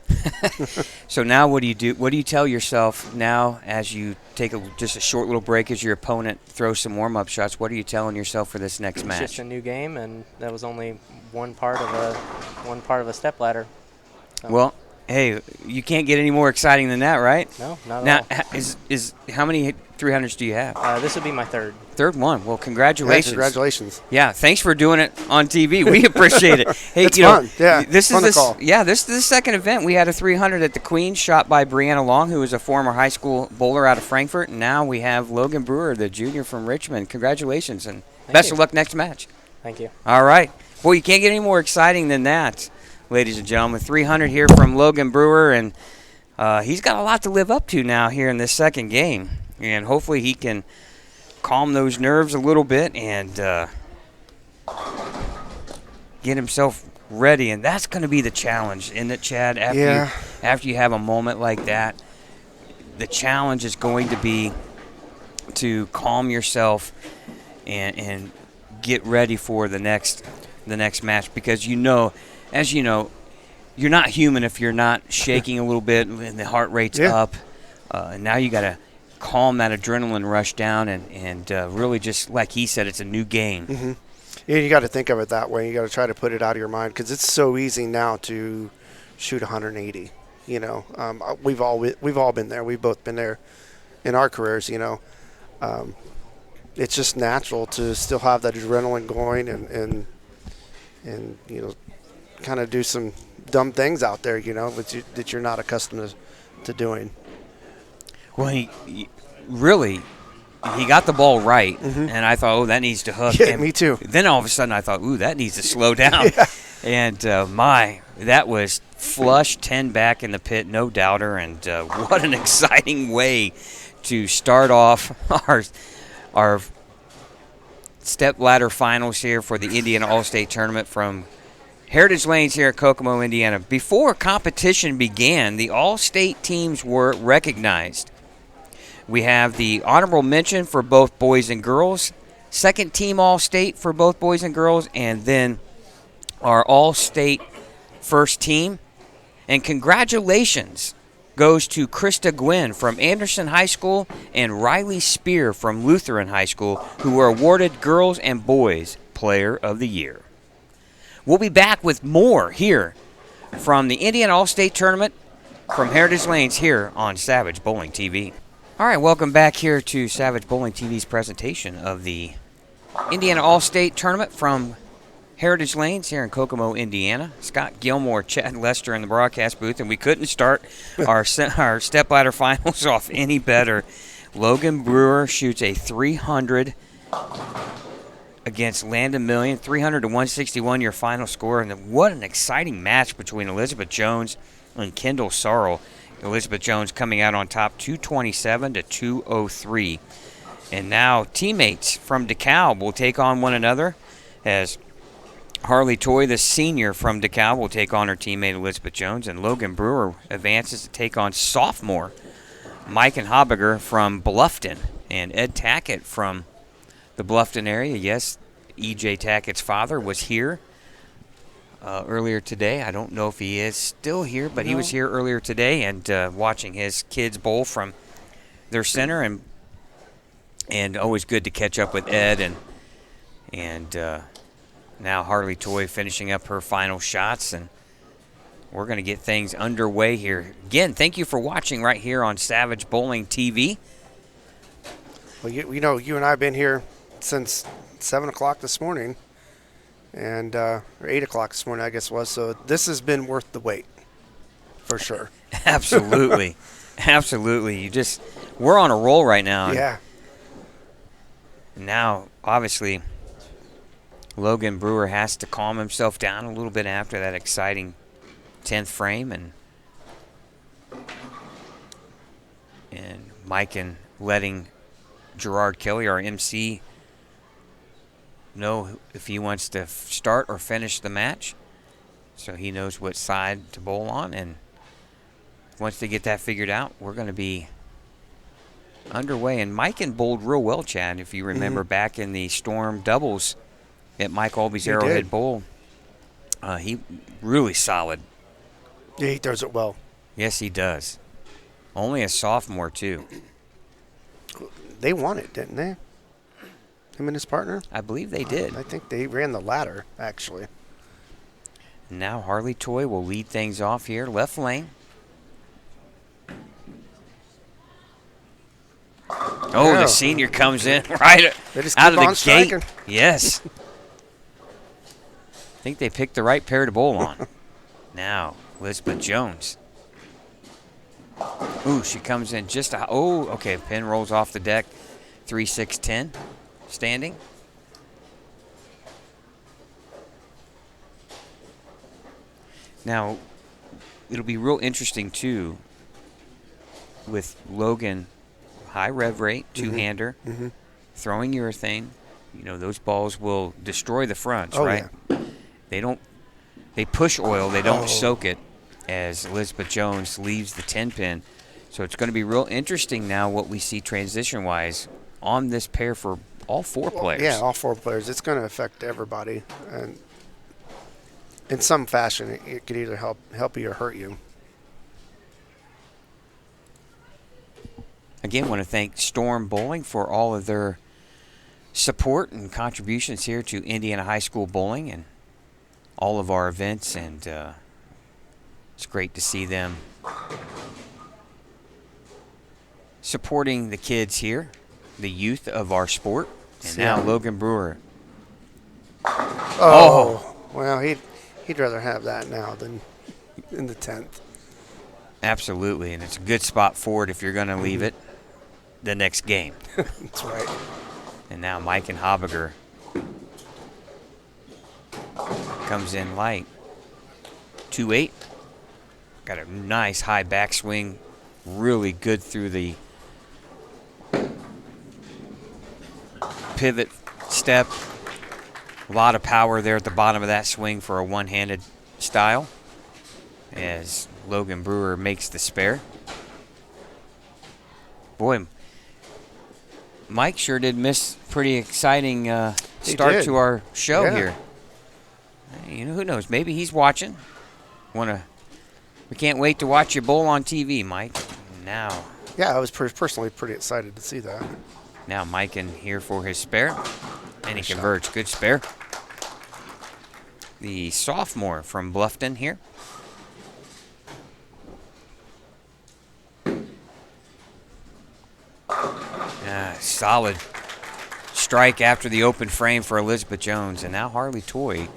So now what do you do? What do you tell yourself now as you take just a short little break as your opponent throws some warm-up shots? What are you telling yourself for this next match? It's just a new game, and that was only one part of a stepladder. So. Well, hey, you can't get any more exciting than that, right? No, not at all. Now, is how many 300s do you have? This would be my third. Third one. Well, congratulations. Yeah, congratulations. Yeah, thanks for doing it on TV. We appreciate it. Hey, it's fun. Yeah, this fun is to call. Yeah, this is the second event. We had a 300 at the Queens, shot by Brianna Long, who is a former high school bowler out of Frankfurt. And now we have Logan Brewer, the junior from Richmond. Congratulations, and best of luck next match. Thank you. All right. Boy, you can't get any more exciting than that, ladies and gentlemen. 300 here from Logan Brewer, and he's got a lot to live up to now here in this second game. And hopefully he can calm those nerves a little bit and get himself ready. And that's going to be the challenge, isn't it, Chad? After you have a moment like that, the challenge is going to be to calm yourself and get ready for the next match, because as you know, you're not human if you're not shaking a little bit and the heart rate's up. And now you got to calm that adrenaline rush down and really, just like he said, it's a new game. Mm-hmm. Yeah, you got to think of it that way. You got to try to put it out of your mind, because it's so easy now to shoot 180. We've all been there. We've both been there in our careers. It's just natural to still have that adrenaline going and kind of do some dumb things out there, that you're not accustomed to doing. Well, he really got the ball right, and I thought, oh, that needs to hook. Yeah, and me too. Then all of a sudden I thought, ooh, that needs to slow down. And that was flush, 10 back in the pit, no doubter, and what an exciting way to start off our Stepladder finals here for the Indiana All-State Tournament from Heritage Lanes here at Kokomo, Indiana. Before competition began, the All-State teams were recognized. We have the honorable mention for both boys and girls, second team All-State for both boys and girls, and then our All-State first team. And congratulations goes to Krista Gwynn from Anderson High School and Riley Spear from Lutheran High School, who were awarded Girls and Boys Player of the Year. We'll be back with more here from the Indiana All-State Tournament from Heritage Lanes here on Savage Bowling TV. All right, welcome back here to Savage Bowling TV's presentation of the Indiana All-State Tournament from Heritage Lanes here in Kokomo, Indiana. Scott Gilmore, Chad Lester in the broadcast booth, and we couldn't start our Stepladder finals off any better. Logan Brewer shoots a 300 against Landon Million, 300 to 161 your final score. And what an exciting match between Elizabeth Jones and Kendall Sorrell. Elizabeth Jones coming out on top, 227 to 203. And now teammates from DeKalb will take on one another, as Harley Toy, the senior from DeKalb, will take on her teammate Elizabeth Jones, and Logan Brewer advances to take on sophomore Mike and Habiger from Bluffton, and Ed Tackett from the Bluffton area. Yes, E.J. Tackett's father was here earlier today. I don't know if he is still here, but he was here earlier today and watching his kids bowl from their center, and always good to catch up with Ed and now Harley Toy finishing up her final shots, and we're going to get things underway here. Again, thank you for watching right here on Savage Bowling TV. Well, you and I have been here since 7 o'clock this morning, and or 8 o'clock this morning, I guess it was. So this has been worth the wait, for sure. Absolutely. Absolutely. We're on a roll right now. Yeah. Now, obviously, Logan Brewer has to calm himself down a little bit after that exciting 10th frame, and Mike and letting Gerard Kelly, our MC, know if he wants to start or finish the match, so he knows what side to bowl on. And once they get that figured out, we're going to be underway. And Mike and bowled real well, Chad, if you remember back in the Storm doubles at Mike Albie's Arrowhead Bowl. He really solid. Yeah, he does it well. Yes, he does. Only a sophomore, too. They won it, didn't they? Him and his partner? I believe they did. I think they ran the ladder, actually. Now Harley Toy will lead things off here, left lane. Oh, the senior comes in right out of the gate. Yes. I think they picked the right pair to bowl on. Now, Elizabeth Jones. Ooh, she comes in okay, pin rolls off the deck. 3-6-10, standing. Now, it'll be real interesting, too, with Logan, high rev rate, two-hander, throwing urethane. You know, those balls will destroy the fronts, right? Yeah. They push oil, they don't soak it, as Elizabeth Jones leaves the 10-pin. So it's going to be real interesting now what we see transition-wise on this pair for all four players. Yeah, all four players. It's going to affect everybody. And in some fashion, it could either help you or hurt you. Again, want to thank Storm Bowling for all of their support and contributions here to Indiana High School Bowling and all of our events, and it's great to see them supporting the kids here, the youth of our sport. And now Logan Brewer. Well, he'd rather have that now than in the 10th. Absolutely, and it's a good spot for it if you're going to leave it the next game. That's right. And now Mike and Habiger comes in light. 2-8. Got a nice high backswing. Really good through the pivot step. A lot of power there at the bottom of that swing for a one-handed style as Logan Brewer makes the spare. Boy, Mike sure did miss pretty exciting start to our show here. You know, who knows? Maybe he's watching. We can't wait to watch you bowl on TV, Mike. Now. Yeah, I was personally pretty excited to see that. Now Mike in here for his spare. And he converts. Good spare. The sophomore from Bluffton here. Solid strike after the open frame for Elizabeth Jones. And now Harley Toy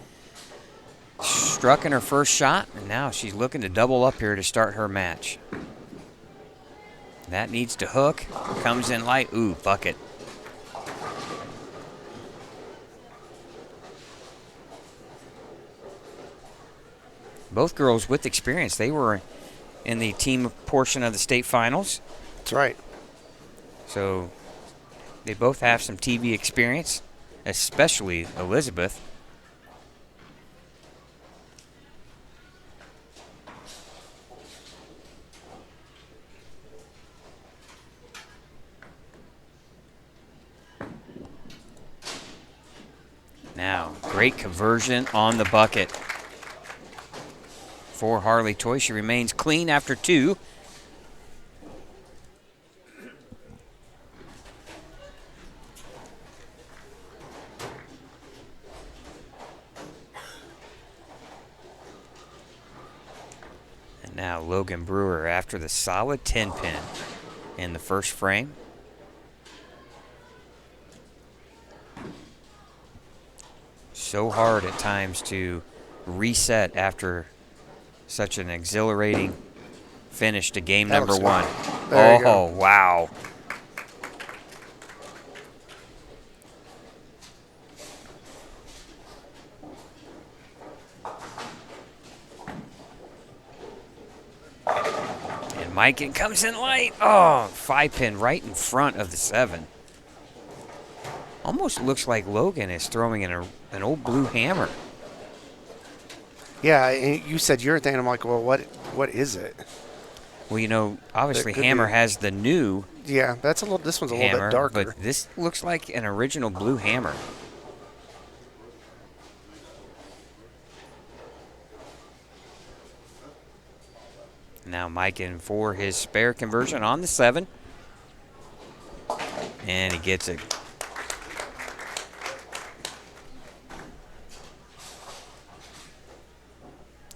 struck in her first shot, and now she's looking to double up here to start her match. That needs to hook. Comes in light. Ooh, bucket. Both girls with experience. They were in the team portion of the state finals. That's right. So they both have some TV experience, especially Elizabeth. Now, great conversion on the bucket for Harley Toy. She remains clean after two. And now Logan Brewer after the solid 10-pin in the first frame. So hard at times to reset after such an exhilarating finish to game number one. Oh, wow. And Mike comes in light. Oh, 5-pin right in front of the 7. Almost looks like Logan is throwing in an old blue hammer. Yeah, you said urethane. I'm like, well, what is it? Well, you know, obviously Hammer has the new. Yeah, this one's a little bit darker. But this looks like an original blue hammer. Now Mike in for his spare conversion on the 7. And he gets it.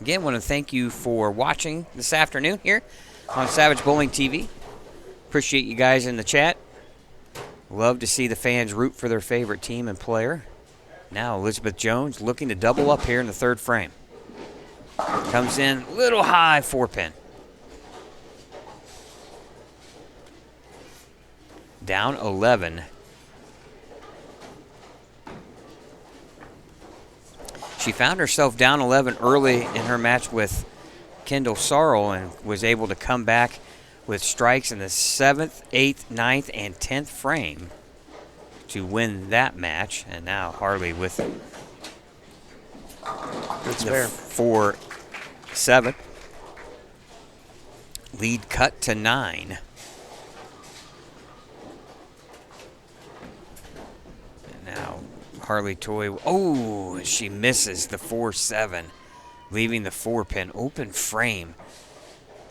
Again, want to thank you for watching this afternoon here on Savage Bowling TV. Appreciate you guys in the chat. Love to see the fans root for their favorite team and player. Now Elizabeth Jones looking to double up here in the third frame. Comes in a little high, 4-pin. Down 11. She found herself down 11 early in her match with Kendall Sarl and was able to come back with strikes in the 7th, 8th, 9th, and 10th frame to win that match. And now Harley with That's the fair. 4-7. Lead cut to 9. And now Harley Toy, oh, she misses the 4-7, leaving the 4-pin open frame.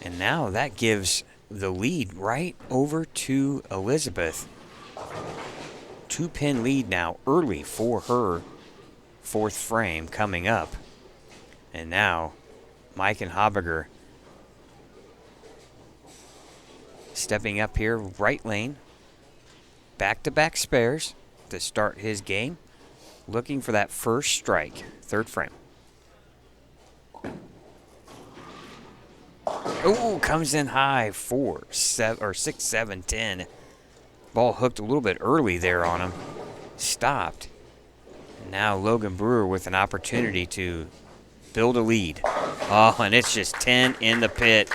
And now that gives the lead right over to Elizabeth. 2-pin lead now early for her 4th frame coming up. And now Mike and Habiger stepping up here, right lane. Back-to-back spares to start his game. Looking for that first strike, 3rd frame. Oh, comes in high, 6, 7, 10. Ball hooked a little bit early there on him. Stopped. And now Logan Brewer with an opportunity to build a lead. Oh, and it's just 10 in the pit.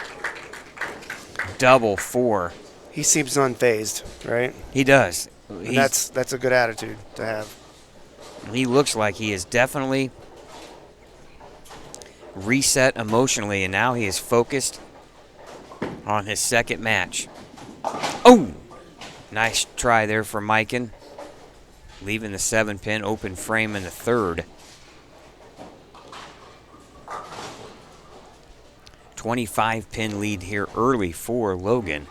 Double 4. He seems unfazed, right? He does. And that's a good attitude to have. He looks like he is definitely reset emotionally, and now he is focused on his 2nd match. Oh! Nice try there for Mikan. Leaving the 7-pin open frame in the 3rd. 25-pin lead here early for Logan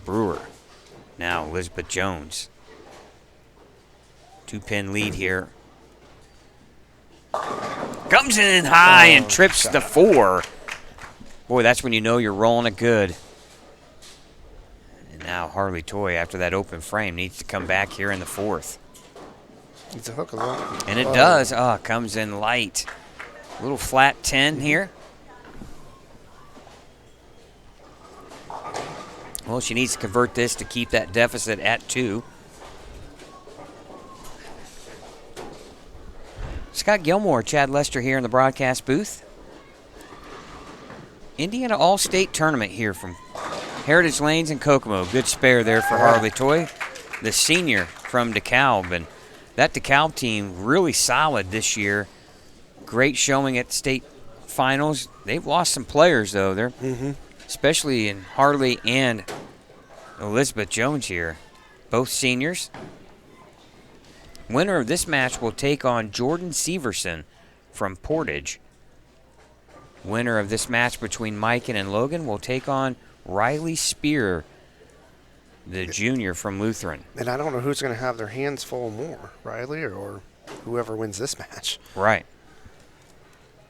Brewer. Now Elizabeth Jones. 2-pin lead here. Comes in high and trips the 4. Boy, that's when you know you're rolling it good. And now Harley Toy, after that open frame, needs to come back here in the 4th. It's a hook a lot. And it does. Oh, comes in light. A little flat 10 here. Well, she needs to convert this to keep that deficit at 2. Scott Gilmore, Chad Lester here in the broadcast booth. Indiana All-State Tournament here from Heritage Lanes and Kokomo. Good spare there for Harley Toy, the senior from DeKalb. And that DeKalb team really solid this year. Great showing at state finals. They've lost some players, though. They're especially in Harley and Elizabeth Jones here, both seniors. Winner of this match will take on Jordan Severson from Portage. Winner of this match between Mikan and Logan will take on Riley Spear, the junior from Lutheran. And I don't know who's going to have their hands full more, Riley or whoever wins this match. Right.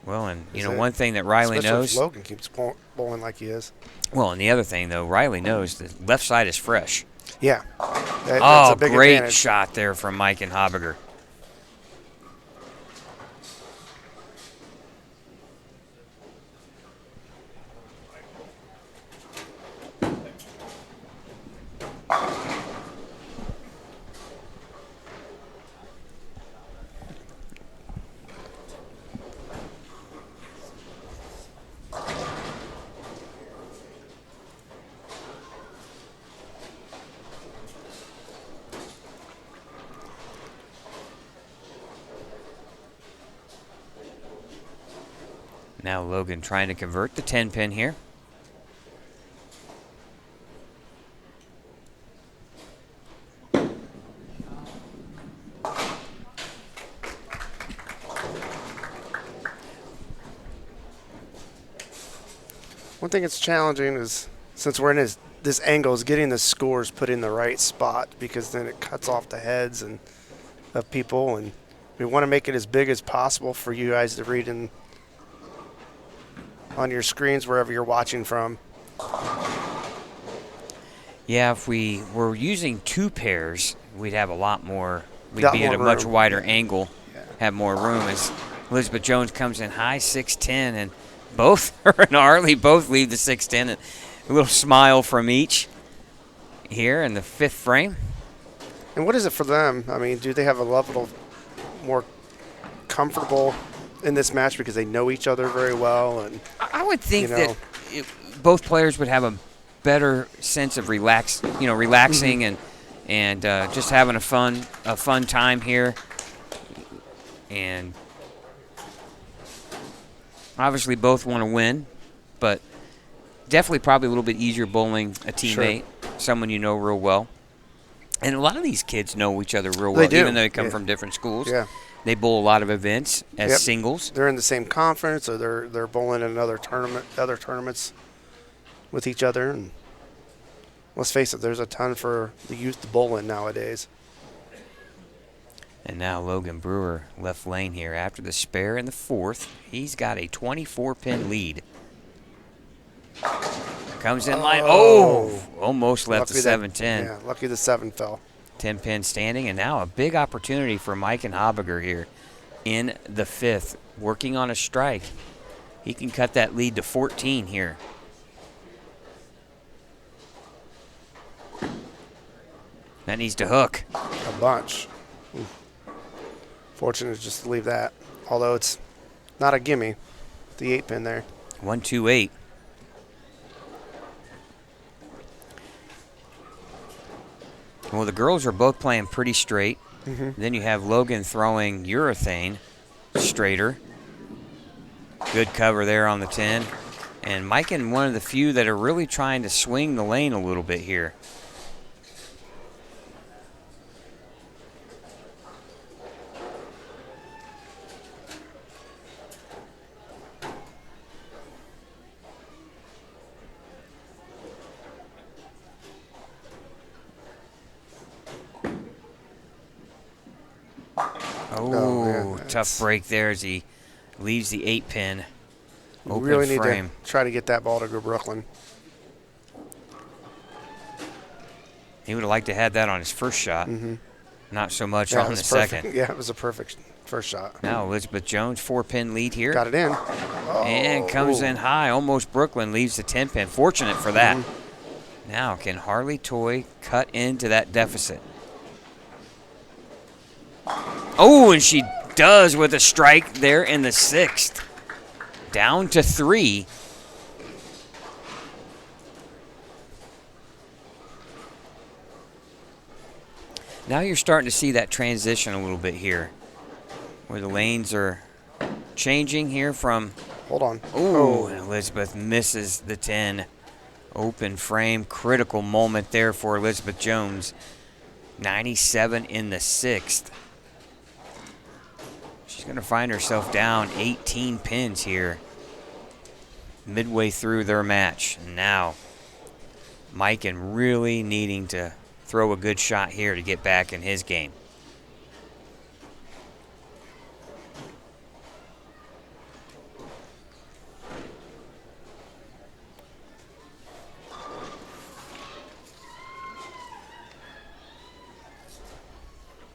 Well, and you know, one thing that Riley knows. If Logan keeps bowling like he is. Well, and the other thing, though, Riley knows the left side is fresh. Yeah. Oh, a big great advantage. shot there from Mike and Habiger. Now Logan trying to convert the 10-pin here. One thing that's challenging is, since we're in this angle, is getting the scores put in the right spot, because then it cuts off the heads of people, and we want to make it as big as possible for you guys to read on your screens wherever you're watching from. Yeah, if we were using 2 pairs, we'd have a lot more. We'd Got be at more a much room. wider angle, Yeah. have more room. As Elizabeth Jones comes in high, 6'10", and both her and Harley both leave the 6'10", and a little smile from each here in the 5th frame. And what is it for them? I mean, do they have a level of more comfortable in this match because they know each other very well. And I would think you know. that both players would have a better sense of relaxing and just having a fun time here. And obviously both want to win, but definitely probably a little bit easier bowling a teammate, someone you know real well. And a lot of these kids know each other real well, They do. even though they come from different schools. Yeah. They bowl a lot of events as singles. They're in the same conference, or they're bowling in other tournaments with each other. And let's face it, there's a ton for the youth to bowl in nowadays. And now Logan Brewer left lane here after the spare in the fourth. He's got a 24-pin lead. Comes in line. Oh, almost left the 7-10. Yeah, lucky the 7 fell. 10-pin standing, and now a big opportunity for Mike and Habiger here in the fifth, working on a strike. He can cut that lead to 14 here. That needs to hook. A bunch. Fortunate just to leave that, although it's not a gimme. The 8-pin there. 1-2-8. Well, the girls are both playing pretty straight. Then you have Logan throwing urethane straighter. Good cover there on the 10. And Mike and one of the few that are really trying to swing the lane a little bit here. Oh, tough break there as he leaves the 8-pin open We really need frame. to try to get that ball to go Brooklyn. He would have liked to have that on his first shot, not so much Yeah, on it the was perfect. second. Yeah, it was a perfect first shot. Now Elizabeth Jones, 4-pin lead here. Got it in. And comes in high, almost Brooklyn, leaves the 10-pin. Fortunate for that. Now can Harley Toy cut into that deficit? Oh, and she does with a strike there in the 6th. Down to 3. Now you're starting to see that transition a little bit here, where the lanes are changing here from. Hold on. Oh, and Elizabeth misses the 10. Open frame, critical moment there for Elizabeth Jones. 97 in the 6th. She's going to find herself down 18 pins here midway through their match. And now Mike and really needing to throw a good shot here to get back in his game.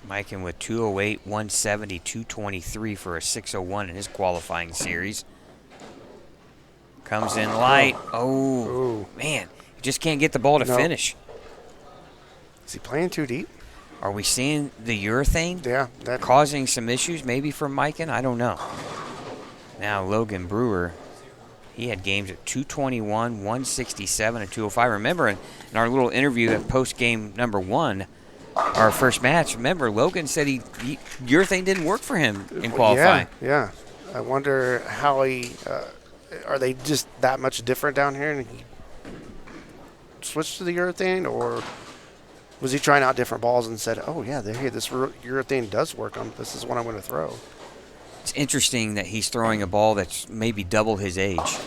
Mikan with 208, 170, 223 for a 601 in his qualifying series. Comes in light. Oh, man. He just can't get the ball to finish. Is he playing too deep? Are we seeing the urethane Yeah. causing some issues maybe for Mikan? I don't know. Now Logan Brewer, he had games at 221, 167, and 205. Remember in our little interview at post-game number 1, our first match, remember, Logan said urethane didn't work for him in qualifying. Yeah. I wonder how are they just that much different down here and he switched to the urethane, or was he trying out different balls and said, oh, yeah, hey, this urethane does work. This is what I'm going to throw. It's interesting that he's throwing a ball that's maybe double his age.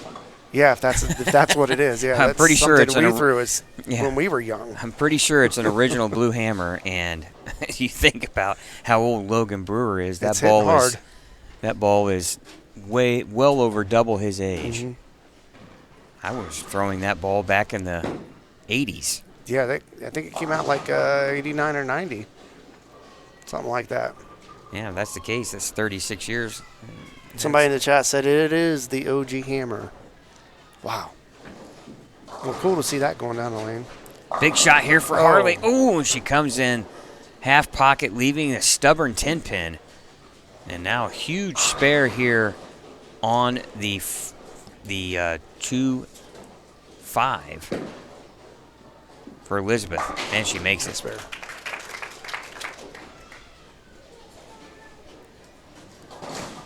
Yeah, if that's what it is. Yeah, I'm that's pretty sure something it's we threw when we were young. I'm pretty sure it's an original Blue Hammer, and you think about how old Logan Brewer is. It's hitting hard. That ball is well over double his age. I was throwing that ball back in the 80s. Yeah, I think it came out like 89 or 90, something like that. Yeah, if that's the case. That's 36 years. Somebody in the chat said it is the OG Hammer. Wow. Well, cool to see that going down the lane. Big shot here for Harley. Oh, and she comes in half pocket, leaving a stubborn 10-pin. And now a huge spare here on the 2-5 for Elizabeth, and she makes it. Spare.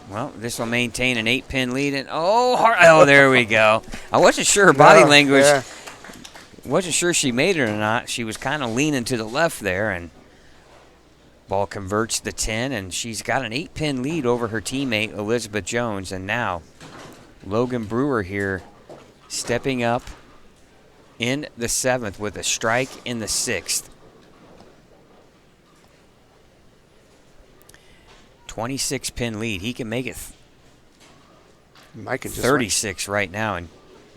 Well, this will maintain an 8-pin lead, and oh, there we go. I wasn't sure her body language. Yeah. Wasn't sure she made it or not. She was kind of leaning to the left there, and ball converts the 10, and she's got an 8-pin lead over her teammate Elizabeth Jones. And now Logan Brewer here stepping up in the 7th with a strike in the 6th. 26-pin lead. He can make it Mike just 36 right now. And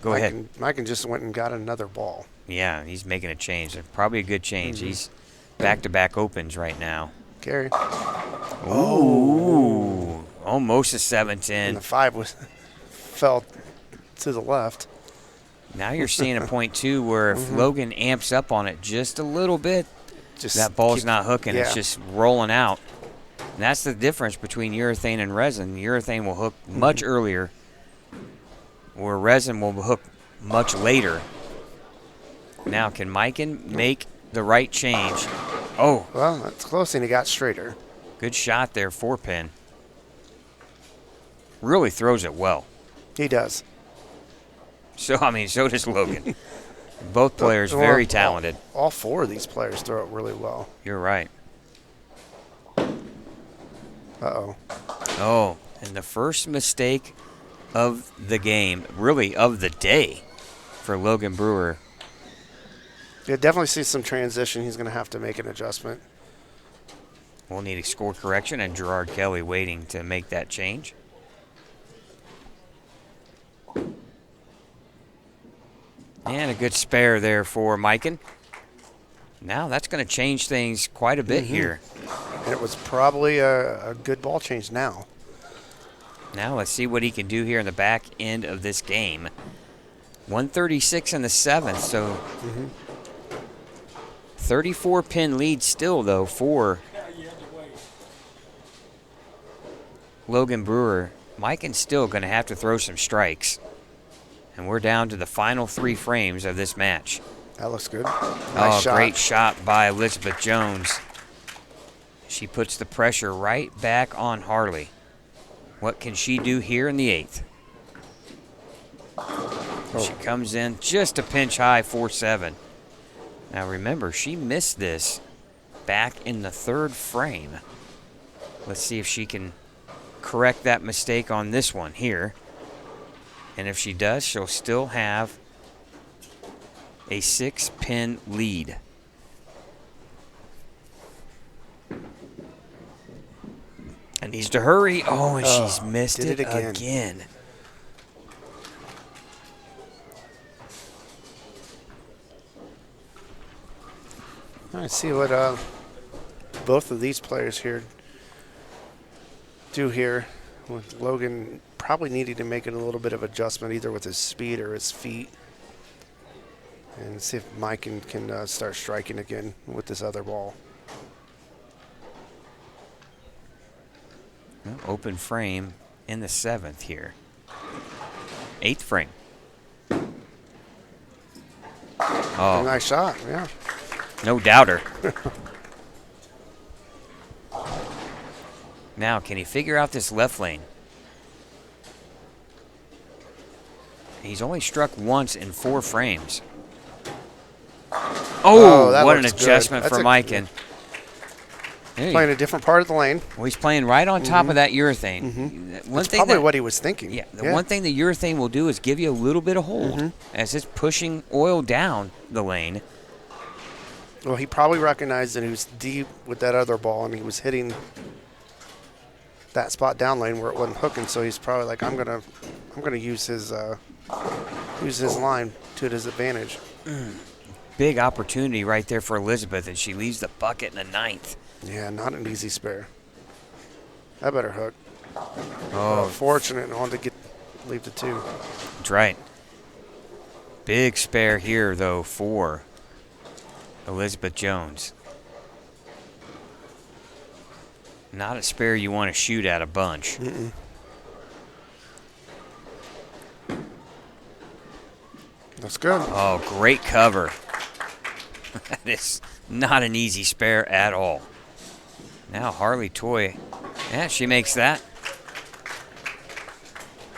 go ahead. Mike just went and got another ball. Yeah, he's making a change. Probably a good change. He's back-to-back opens right now. Carry. Ooh, almost a 7-10. And the 5 fell to the left. Now you're seeing a .2 where if Logan amps up on it just a little bit, that ball's not hooking. It's just rolling out. And that's the difference between urethane and resin. Urethane will hook much earlier, where resin will hook much later. Now, can Mikan make the right change? Oh. Well, that's close, and he got straighter. Good shot there, 4-pin. Really throws it well. He does. So does Logan. Both players very talented. All 4 of these players throw it really well. You're right. Uh-oh. Oh, and the first mistake of the game, really of the day, for Logan Brewer. Yeah, definitely see some transition. He's going to have to make an adjustment. We'll need a score correction, and Gerard Kelly waiting to make that change. And a good spare there for Mikan. Now that's going to change things quite a bit here. And it was probably a good ball change now. Now let's see what he can do here in the back end of this game. 136 in the 7th, so 34-pin lead still, though, for Logan Brewer. Mikan's still going to have to throw some strikes. And we're down to the final 3 frames of this match. That looks good. Nice shot. Great shot by Elizabeth Jones. She puts the pressure right back on Harley. What can she do here in the 8th? She comes in just a pinch high, 4-7. Now remember, she missed this back in the 3rd frame. Let's see if she can correct that mistake on this one here. And if she does, she'll still have a 6-pin lead. And needs to hurry. Oh, and she's missed it again. Let's see what both of these players here do here. With Logan probably needing to make it a little bit of adjustment, either with his speed or his feet. And see if Mike can start striking again with this other ball. Open frame in the 7th here. 8th frame. Oh, Nice shot, yeah. no doubter. Now, can he figure out this left lane? He's only struck once in 4 frames. Oh, what an adjustment for Mikan. Playing a different part of the lane. Well, he's playing right on top of that urethane. That's probably what he was thinking. Yeah, the one thing the urethane will do is give you a little bit of hold as it's pushing oil down the lane. Well, he probably recognized that he was deep with that other ball, and he was hitting that spot down lane where it wasn't hooking. So he's probably like, I'm gonna use his line to his advantage. Big opportunity right there for Elizabeth, and she leaves the bucket in the 9th. Yeah, not an easy spare. That better hook. Oh, fortunate and wanted to leave the 2. That's right. Big spare here, though, for Elizabeth Jones. Not a spare you want to shoot at a bunch. That's good. Oh, great cover. That is not an easy spare at all. Now Harley Toy, yeah, she makes that.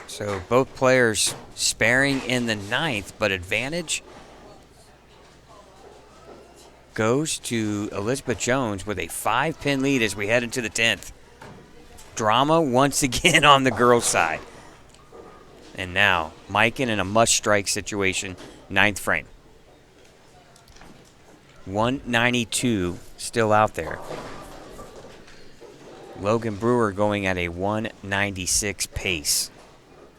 So both players sparing in the 9th, but advantage goes to Elizabeth Jones with a 5-pin lead as we head into the 10th. Drama once again on the girls' side. And now, Mikan in a must-strike situation, 9th frame. 192 still out there. Logan Brewer going at a 196 pace.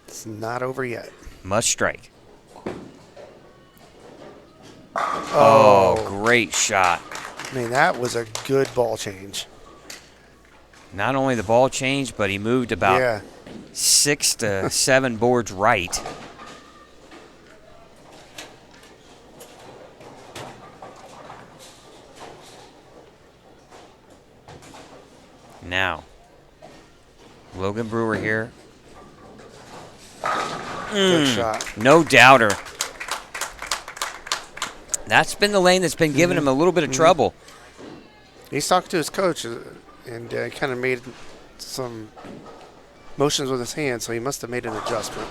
It's not over yet. Must strike. Oh, great shot. I mean, that was a good ball change. Not only the ball change, but he moved about 6 to 7 boards right. Now, Logan Brewer here. Good shot. No doubter. That's been the lane that's been giving him a little bit of trouble. He's talked to his coach and kind of made some motions with his hands, so he must have made an adjustment.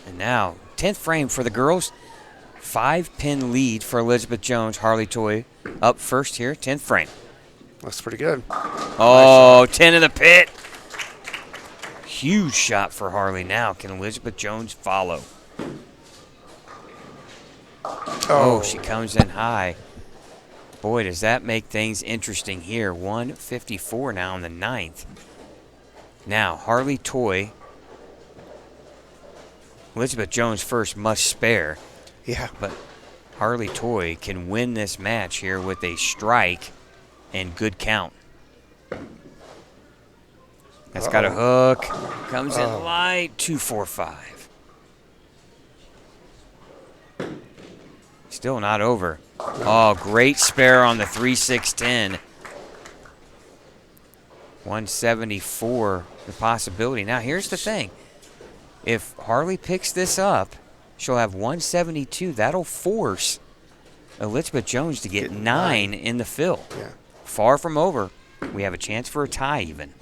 And now, 10th frame for the girls. 5-pin lead for Elizabeth Jones. Harley Toy up first here, 10th frame. Looks pretty good. Oh, 10 in the pit. Huge shot for Harley now. Can Elizabeth Jones follow? Oh, she comes in high. Boy, does that make things interesting here. 154 now in the 9th. Now, Harley Toy. Elizabeth Jones first must spare. Yeah. But Harley Toy can win this match here with a strike and good count. That's got a hook. Comes in light. 245. Still not over. Oh, great spare on the 3-6-10. 174, the possibility. Now, here's the thing. If Harley picks this up, she'll have 172. That'll force Elizabeth Jones to get 9 in the fill. Yeah. Far from over. We have a chance for a tie even.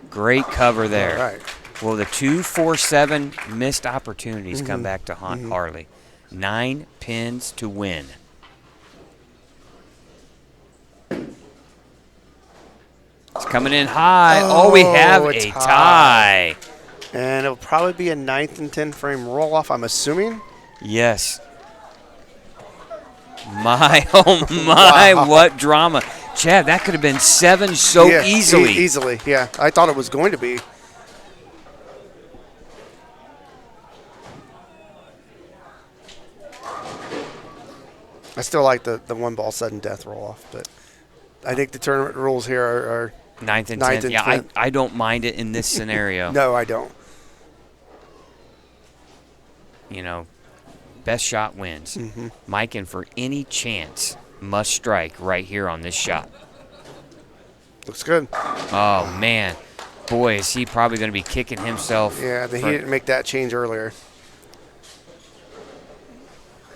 Great cover there. All right. Will the 2-4-7 missed opportunities come back to haunt Harley? 9 pins to win. It's coming in high. Oh, we have a tie. And it'll probably be a 9th and 10th frame roll-off, I'm assuming. Yes. My, oh my, Wow. what drama. Chad, that could have been 7 so easily. Easily, yeah. I thought it was going to be. I still like the one ball sudden death roll-off, but I think the tournament rules here are 9th and 9th 10th. and Yeah, 10th. I don't mind it in this scenario. No, I don't. You know, best shot wins. Mikan, for any chance, must strike right here on this shot. Looks good. Oh, man. Boy, is he probably going to be kicking himself. Yeah, he didn't make that change earlier.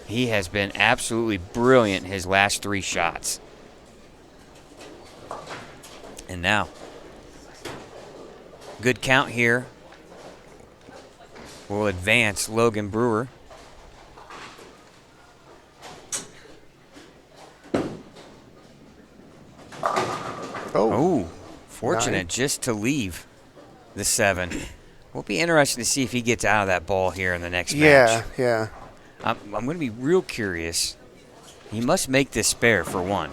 He has been absolutely brilliant his last 3 shots. And now, good count here. Will advance Logan Brewer. Oh, fortunate 9. just to leave the 7. We'll be interested to see if he gets out of that ball here in the next match. Yeah. I'm going to be real curious. He must make this spare for one.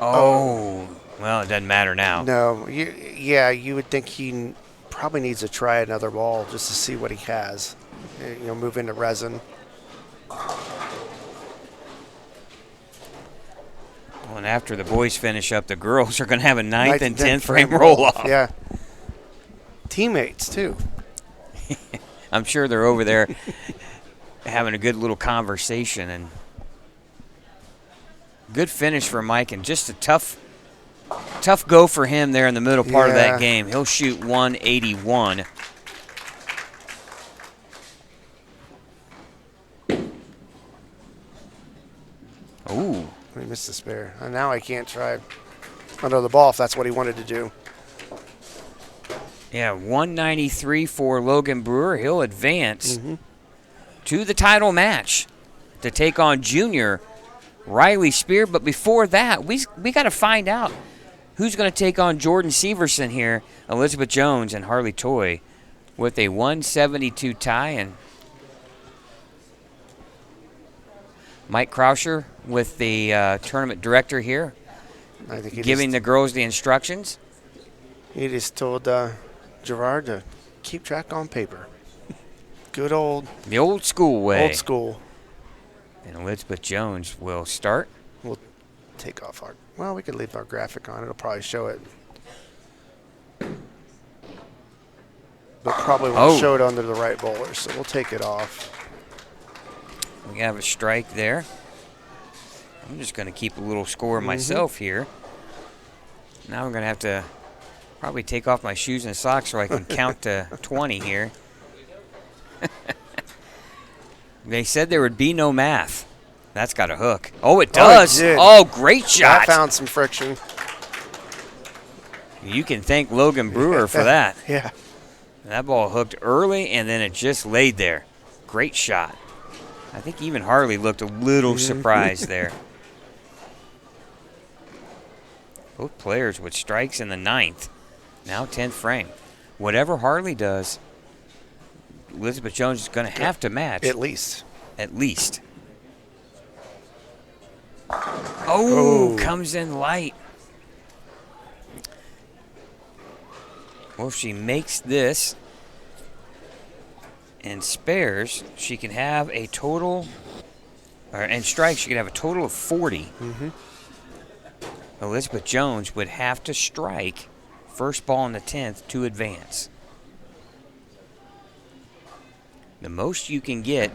Oh, well, it doesn't matter now. No, you would think he probably needs to try another ball just to see what he has. You know, move into resin. Well, and after the boys finish up, the girls are going to have a 9th and 10th frame roll-off. Yeah. Teammates, too. I'm sure they're over there having a good little conversation. And Good finish for Mike, and just a tough go for him there in the middle part of Yeah. that game. He'll shoot 181. Ooh. He missed the spare. And now I can't try under the ball if that's what he wanted to do. Yeah, 193 for Logan Brewer. He'll advance to the title match to take on junior Riley Spear. But before that, we got to find out who's going to take on Jordan Severson here. Elizabeth Jones and Harley Toy with a 172 tie. And Mike Krauscher with the tournament director here, I think giving the girls the instructions. He just told Gerard to keep track on paper. Good old. The old school way. Old school. And Elizabeth Jones will start. We'll take off our. Well, we could leave our graphic on. It'll probably show it. But probably won't show it under the right bowler, so we'll take it off. We have a strike there. I'm just going to keep a little score myself here. Now I'm going to have to probably take off my shoes and socks so I can count to 20 here. They said there would be no math. That's got a hook. Oh, it does. Oh, great shot. That found some friction. You can thank Logan Brewer for that. Yeah. That ball hooked early, and then it just laid there. Great shot. I think even Harley looked a little surprised there. Both players with strikes in the 9th. Now 10th frame. Whatever Harley does, Elizabeth Jones is going to have to match. At least. At least. Oh, comes in light. Well, if she makes this and spares, she can have a total, and strikes, she can have a total of 40. Elizabeth Jones would have to strike first ball in the 10th to advance. The most you can get.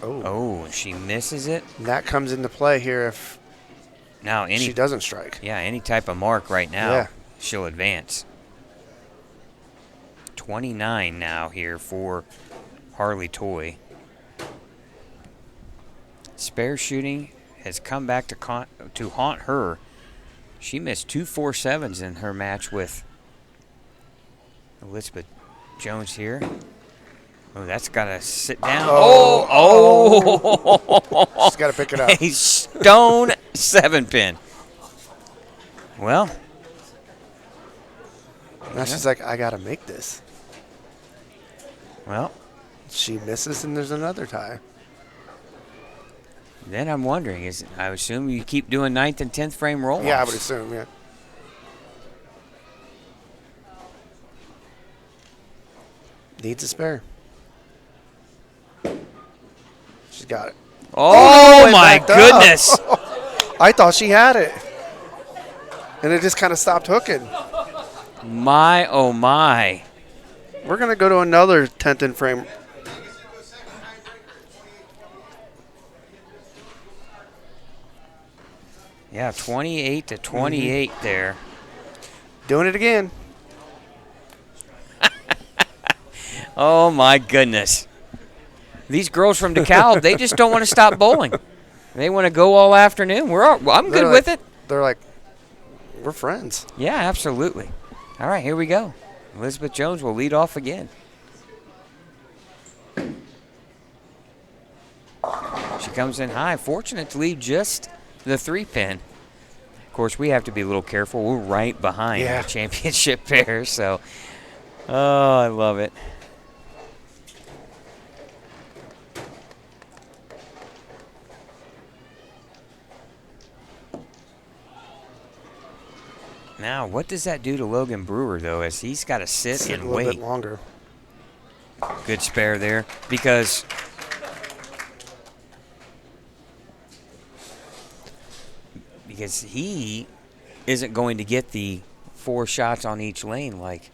Oh, she misses it. And that comes into play here if now she doesn't strike. Yeah, any type of mark right now, Yeah. she'll advance. 29 now here for Harley Toy. Spare shooting has come back to haunt her. She missed 2 4-7s in her match with Elizabeth Jones here. Oh, that's got to sit down. She's got to pick it up. A stone 7-pin. Well. Now she's like, I got to make this. Well. She misses and there's another tie. Then I'm wondering, I assume you keep doing 9th and 10th frame roll-offs. Yeah, I would assume, yeah. Needs a spare. She's got it. Oh my goodness. I thought she had it. And it just kind of stopped hooking. My, oh my. We're going to go to another 10th in frame. Yeah, 28 to 28 there. Doing it again. Oh my goodness. These girls from DeKalb, they just don't want to stop bowling. They want to go all afternoon. I'm good with it. They're like, we're friends. Yeah, absolutely. All right, here we go. Elizabeth Jones will lead off again. She comes in high. Fortunate to leave just the 3-pin. Of course, we have to be a little careful. We're right behind the championship pair, so I love it. Now, what does that do to Logan Brewer, though, as he's got to sit and a little wait? bit longer. Good spare there, because he isn't going to get the 4 shots on each lane like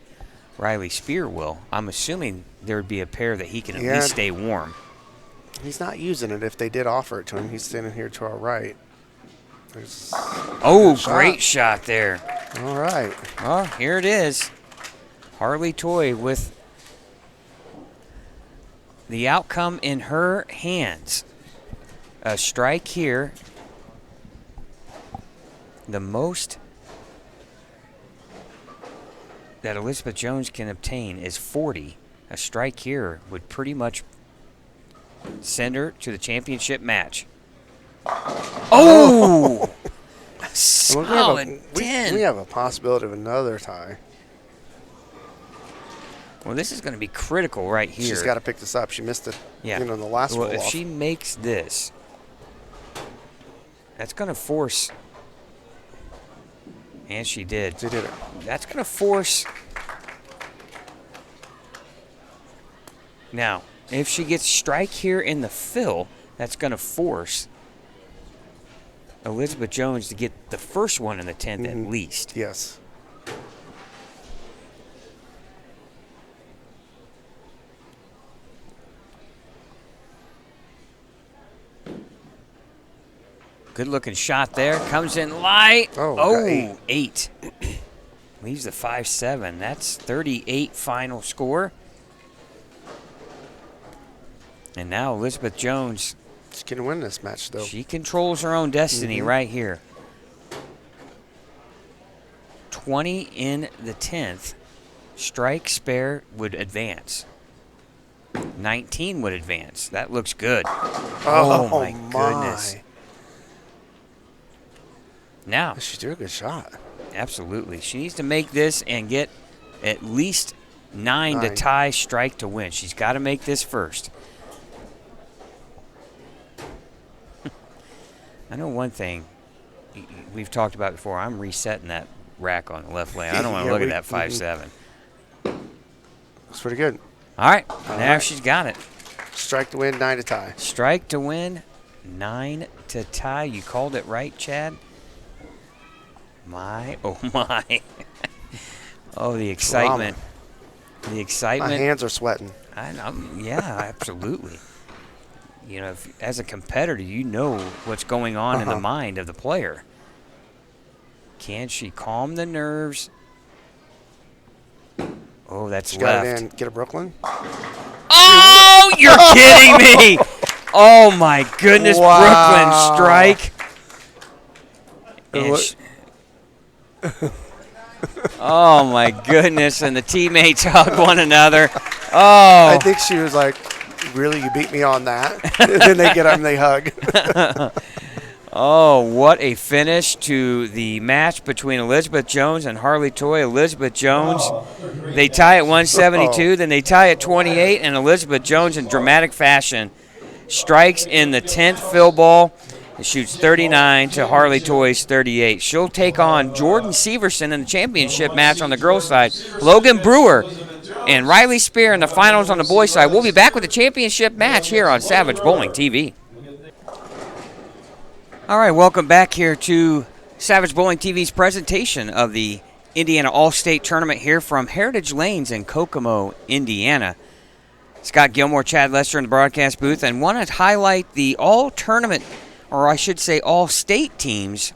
Riley Spear will. I'm assuming there would be a pair that he can at least stay warm. He's not using it. If they did offer it to him, he's standing here to our right. Oh, great shot there. All right. Well, here it is. Harley Toy with the outcome in her hands. A strike here. The most that Elizabeth Jones can obtain is 40. A strike here would pretty much send her to the championship match. Oh! Solid 10. We have a possibility of another tie. Well, this is going to be critical right here. She's got to pick this up. She missed it. Yeah. In the last well, roll if off. she makes this, that's going to force. And she did. She did it. That's going to force. Now, if she gets strike here in the fill, that's going to force Elizabeth Jones to get the first one in the 10th at least. Yes. Good looking shot there. Comes in light. Oh, 8. Leaves the 5-7. That's 38 final score. And now Elizabeth Jones. She can win this match, though. She controls her own destiny right here. 20 in the 10th. Strike spare would advance. 19 would advance. That looks good. Oh my goodness. Now. She did a good shot. Absolutely. She needs to make this and get at least 9 to tie, strike to win. She's got to make this first. I know one thing we've talked about before. I'm resetting that rack on the left lane. I don't want to look at that 5-7. That's pretty good. All right. Now she's got it. Strike to win, 9 to tie. Strike to win, 9 to tie. You called it right, Chad? My, oh my. Oh, the excitement. The excitement. My hands are sweating. Yeah, absolutely. You know, as a competitor, you know what's going on in the mind of the player. Can she calm the nerves? Oh, that's she left. Got it in. Get a Brooklyn. Oh, you're kidding me. Oh, my goodness. Wow. Brooklyn strike. And oh, my goodness. And the teammates hug one another. Oh. I think she was like, really, you beat me on that? And then they get up and they hug. Oh, what a finish to the match between Elizabeth Jones and Harley Toy. Elizabeth Jones, they tie at 172, then they tie at 28, and Elizabeth Jones in dramatic fashion strikes in the 10th fill ball and shoots 39 to Harley Toy's 38. She'll take on Jordan Severson in the championship match on the girls' side. Logan Brewer and Riley Spear in the finals on the boys' side. We'll be back with the championship match here on Savage Bowling TV. All right, welcome back here to Savage Bowling TV's presentation of the Indiana All-State Tournament here from Heritage Lanes in Kokomo, Indiana. Scott Gilmore, Chad Lester in the broadcast booth, and want to highlight the all-tournament, or I should say all-state teams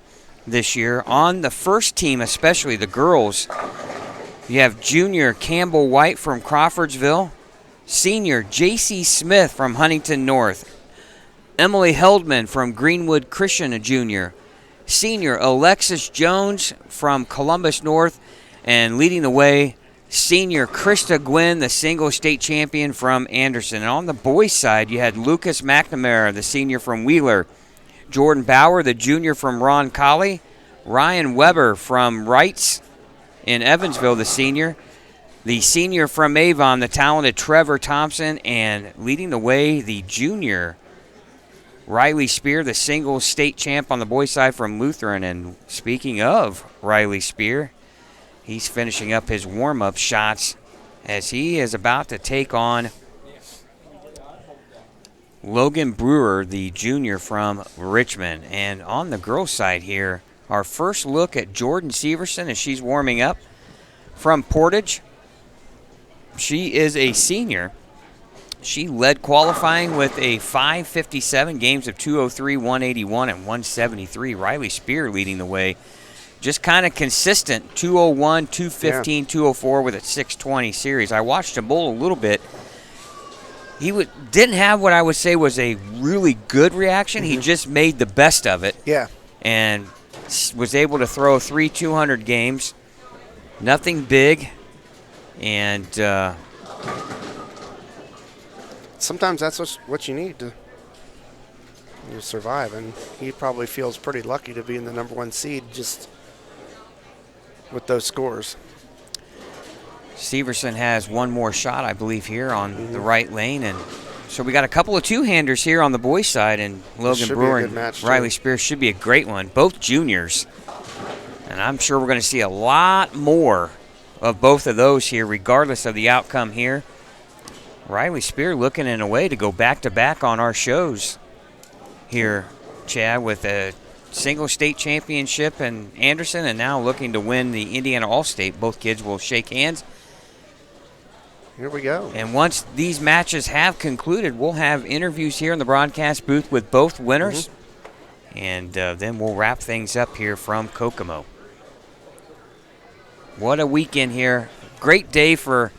this year. On the first team, especially the girls, you have junior Campbell White from Crawfordsville, senior J.C. Smith from Huntington North, Emily Heldman from Greenwood Christian Jr., senior Alexis Jones from Columbus North, and leading the way, senior Krista Gwynn, the single state champion from Anderson. And on the boys' side, you had Lucas McNamara, the senior from Wheeler, Jordan Bauer, the junior from Ron Colley, Ryan Weber from Wrights in Evansville, the senior from Avon, the talented Trevor Thompson, and leading the way, the junior Riley Spear, the singles state champ on the boys' side from Lutheran. And speaking of Riley Spear, he's finishing up his warm-up shots as he is about to take on Logan Brewer, the junior from Richmond. And on the girls' side here, our first look at Jordan Severson as she's warming up from Portage. She is a senior She led qualifying with a 5:57, games of 203, 181, and 173. Riley Spear leading the way. Just kind of consistent, 201, 215, 204 with a 620 series. I watched him bowl a little bit. He didn't have what I would say was a really good reaction. He just made the best of it. Yeah. And was able to throw 3 200 games. Nothing big. And sometimes that's what you need to survive. And he probably feels pretty lucky to be in the number 1 seed just with those scores. Severson has one more shot, I believe, here on the right lane. And so we got a couple of two-handers here on the boys' side, and Logan Brewer and Riley Spears should be a great one. Both juniors. And I'm sure we're going to see a lot more of both of those here, regardless of the outcome here. Riley Spear looking in a way to go back-to-back on our shows here, Chad, with a single state championship in Anderson and now looking to win the Indiana All-State. Both kids will shake hands. Here we go. And once these matches have concluded, we'll have interviews here in the broadcast booth with both winners. And then we'll wrap things up here from Kokomo. What a weekend here. Great day for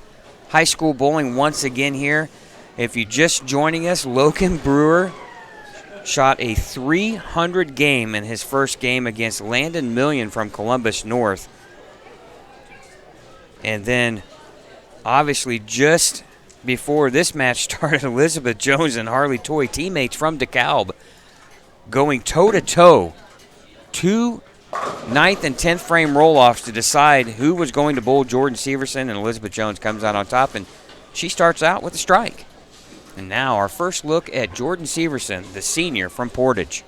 high school bowling once again here. If you're just joining us, Logan Brewer shot a 300 game in his first game against Landon Million from Columbus North. And then, obviously, just before this match started, Elizabeth Jones and Harley Toy, teammates from DeKalb, going toe-to-toe. 2 9th and 10th frame roll-offs to decide who was going to bowl Jordan Severson, and Elizabeth Jones comes out on top, and she starts out with a strike. And now our first look at Jordan Severson, the senior from Portage.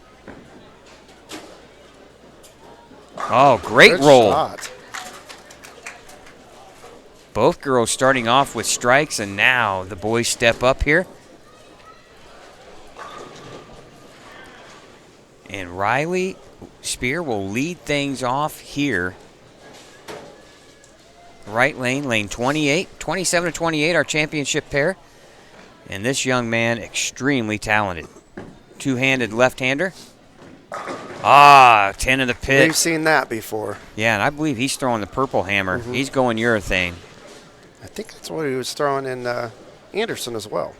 Oh, great Good roll. Shot. Both girls starting off with strikes, and now the boys step up here. And Riley Spear will lead things off here. Right lane, lane 28, 27 to 28, our championship pair. And this young man, extremely talented. Two-handed left-hander. 10 in the pit. We've seen that before. Yeah, and I believe he's throwing the purple hammer. He's going urethane. I think that's what he was throwing in Anderson as well.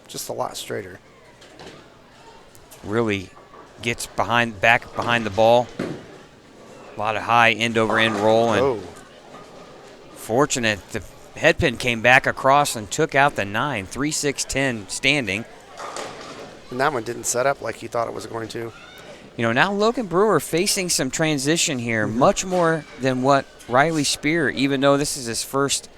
Just a lot straighter. Really gets back behind the ball. A lot of high end-over-end roll. And fortunate, the headpin came back across and took out the 9, 3-6-10 standing. And that one didn't set up like he thought it was going to. You know, now Logan Brewer facing some transition here, much more than what Riley Spear, even though this is his first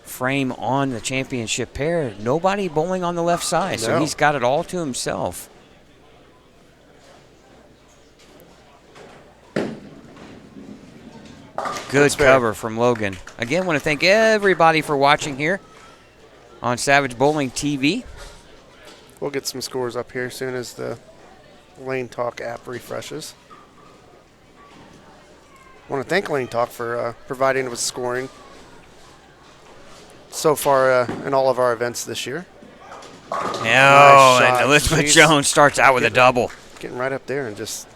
frame on the championship pair, nobody bowling on the left side, so he's got it all to himself. Good cover from Logan. Again, want to thank everybody for watching here on Savage Bowling TV. We'll get some scores up here as soon as the Lane Talk app refreshes. I want to thank Lane Talk for providing us with scoring so far in all of our events this year. Nice and Elizabeth Jones starts out with a double. Getting right up there and just...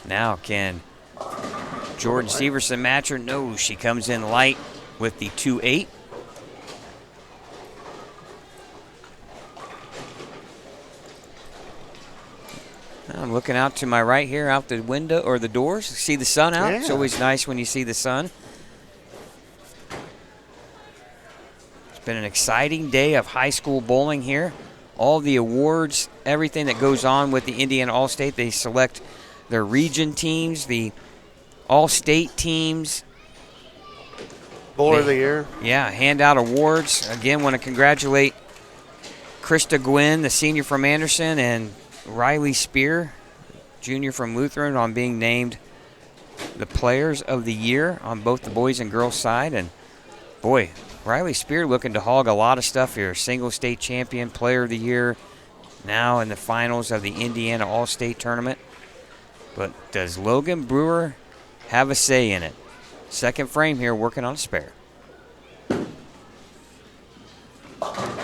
Now can Jordan Severson match her? No, she comes in light with the 2-8. I'm looking out to my right here, out the window or the doors. See the sun out. It's always nice when you see the sun. It's been an exciting day of high school bowling here. All the awards, everything that goes on with the Indiana All-State. They select their region teams, the All-State teams. Bowler of the Year. Yeah, hand out awards. Again, want to congratulate Krista Gwynn, the senior from Anderson, and Riley Spear, junior from Lutheran, on being named the Players of the Year on both the boys and girls side. And boy, Riley Spear looking to hog a lot of stuff here. Single state champion, Player of the Year, now in the finals of the Indiana All-State Tournament. But does Logan Brewer have a say in it. Second frame here, working on a spare.